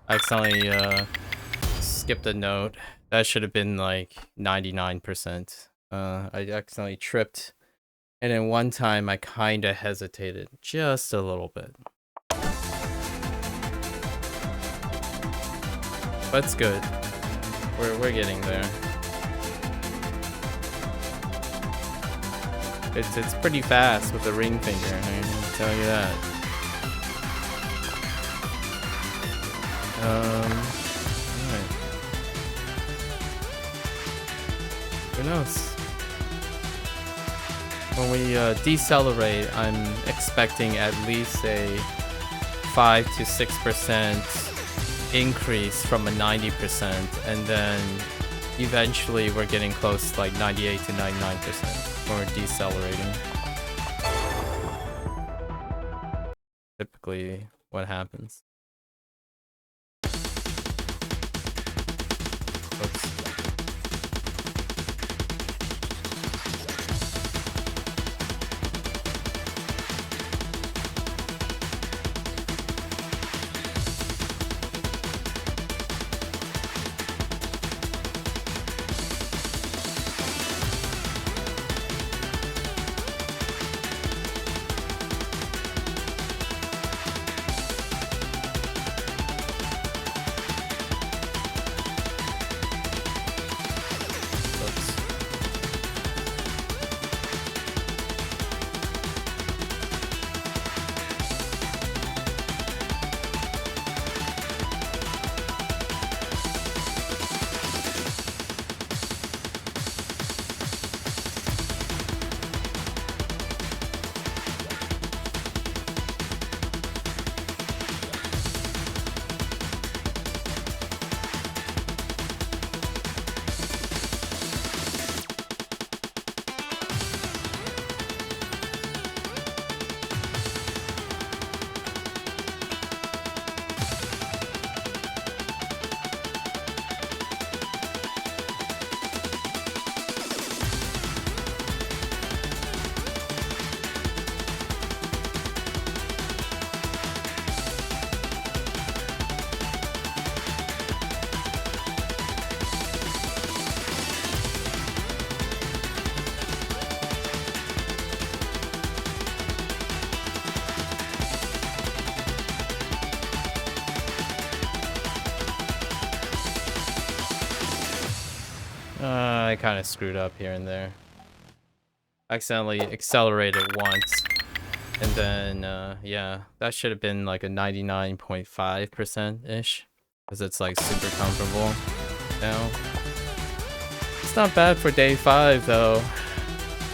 I accidentally skipped a note. That should have been like 99%. I accidentally tripped. And then one time I kind of hesitated just a little bit. But it's good. We're getting there. It's pretty fast with the ring finger, I can tell you that. Alright. Who knows? When we decelerate, I'm expecting at least a 5 to 6% increase from a 90%, and then eventually we're getting close to like 98 to 99% when we're decelerating. Typically what happens. Oops. I kind of screwed up here and there. Accidentally accelerated once. And then, yeah, that should have been like a 99.5%-ish. Because it's like super comfortable now. It's not bad for day 5 though.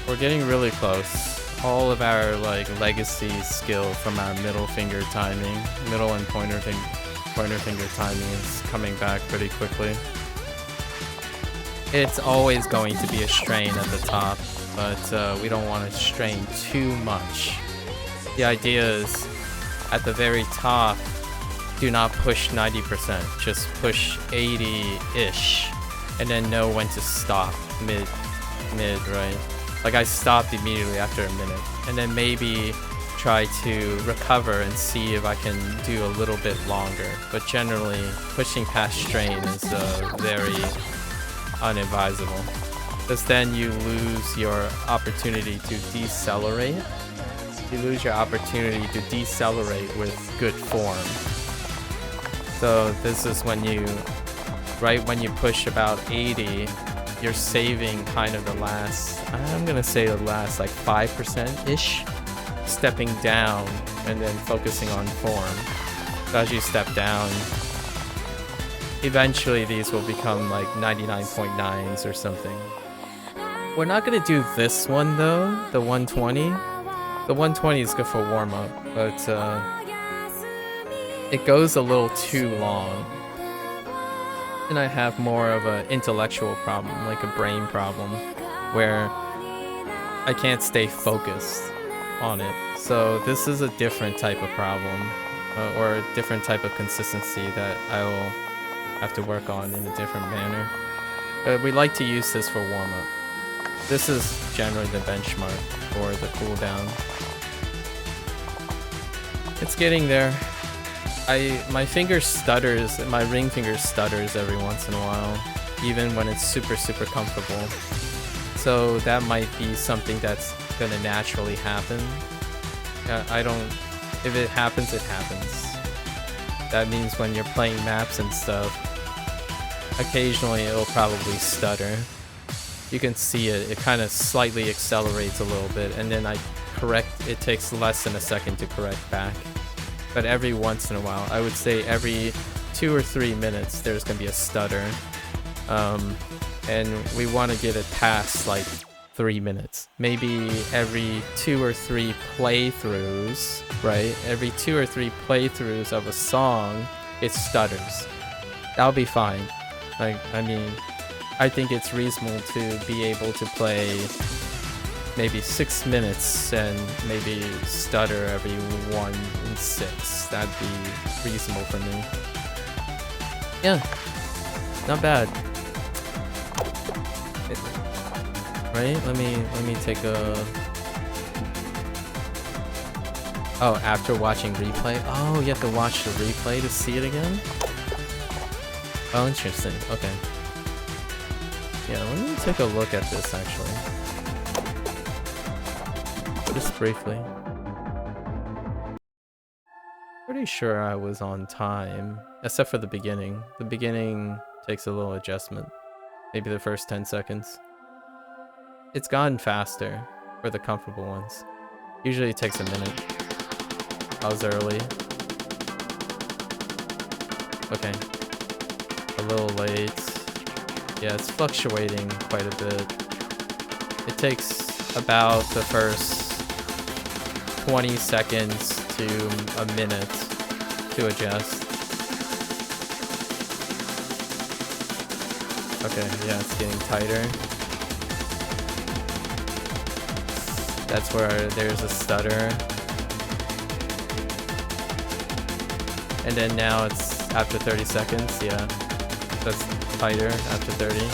We're getting really close. All of our like legacy skill from our middle finger timing, middle and pointer finger timing is coming back pretty quickly. It's always going to be a strain at the top, but we don't want to strain too much. The idea is, at the very top, do not push 90%, just push 80-ish, and then know when to stop mid, right? Like I stopped immediately after a minute, and then maybe try to recover and see if I can do a little bit longer. But generally, pushing past strain is very unadvisable, because then you lose your opportunity to decelerate. You lose your opportunity to decelerate with good form. So this is when you, right when you push about 80, you're saving kind of the last, I'm gonna say the last like 5%-ish, stepping down and then focusing on form. So as you step down, eventually these will become like 99.9s or something. We're not gonna do this one though, the 120. The 120 is good for warm-up, but it goes a little too long. And I have more of an intellectual problem, like a brain problem, where I can't stay focused on it. So this is a different type of problem, or a different type of consistency that I will have to work on in a different manner. But we like to use this for warm-up. This is generally the benchmark for the cooldown. It's getting there. My finger stutters, my ring finger stutters every once in a while, even when it's super comfortable. So that might be something that's gonna naturally happen. If it happens, it happens. That means when you're playing maps and stuff, occasionally it'll probably stutter. You can see it kind of slightly accelerates a little bit, and then it takes less than a second to correct back. But every once in a while, I would say every 2 or 3 minutes, there's gonna be a stutter. And we want to get it past like 3 minutes. Maybe every 2 or 3 playthroughs, right? Every 2 or 3 playthroughs of a song, it stutters. That'll be fine. Like, I mean, I think it's reasonable to be able to play maybe 6 minutes and maybe stutter every 1 in 6. That'd be reasonable for me. Yeah, not bad. Right? Let me take a. Oh, after watching replay? Oh, you have to watch the replay to see it again? Oh, interesting. Okay. Yeah, let me take a look at this actually. Just briefly. Pretty sure I was on time, except for the beginning. The beginning takes a little adjustment. Maybe the first 10 seconds. It's gotten faster for the comfortable ones. Usually it takes a minute. I was early. Okay. A little late. Yeah, it's fluctuating quite a bit. It takes about the first 20 seconds to a minute to adjust. Okay, yeah, it's getting tighter. That's where there's a stutter. And then now it's after 30 seconds, yeah. That's tighter after 30.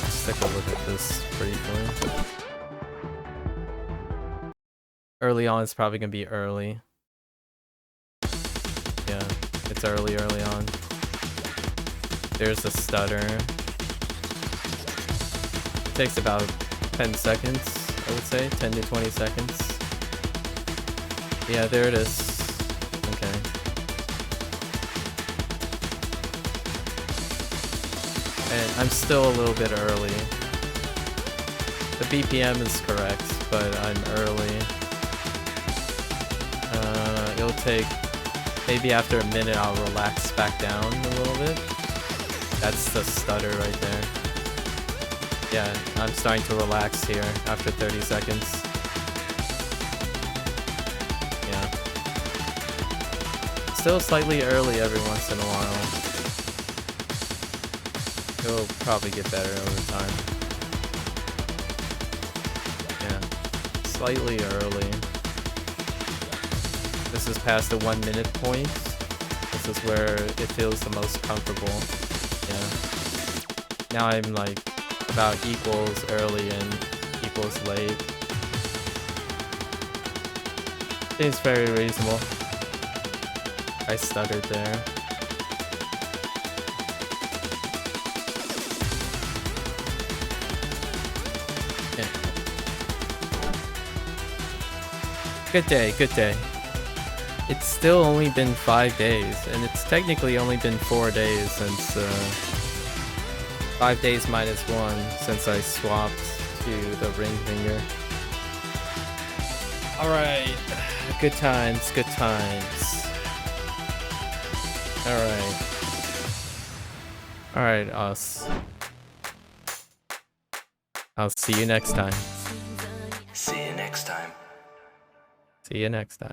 Let's take a look at this briefly. Early on, it's probably gonna be early. Yeah, it's early on. There's a stutter. It takes about 10 seconds I would say 10 to 20 seconds. Yeah, there it is. Okay. And I'm still a little bit early. The BPM is correct, but I'm early. It'll take, maybe after a minute I'll relax back down a little bit. That's the stutter right there. Yeah, I'm starting to relax here after 30 seconds. Yeah. Still slightly early every once in a while. It'll probably get better over time. Yeah. Slightly early. This is past the 1 minute point. This is where it feels the most comfortable. Yeah. Now I'm like about equals early and equals late. Seems very reasonable. I stuttered there. Yeah. Good day, good day. It's still only been 5 days, and it's technically only been 4 days since 5 days minus 1 since I swapped to the ring finger. Alright, good times, good times. Alright. Alright, us. I'll see you next time. See you next time. See you next time.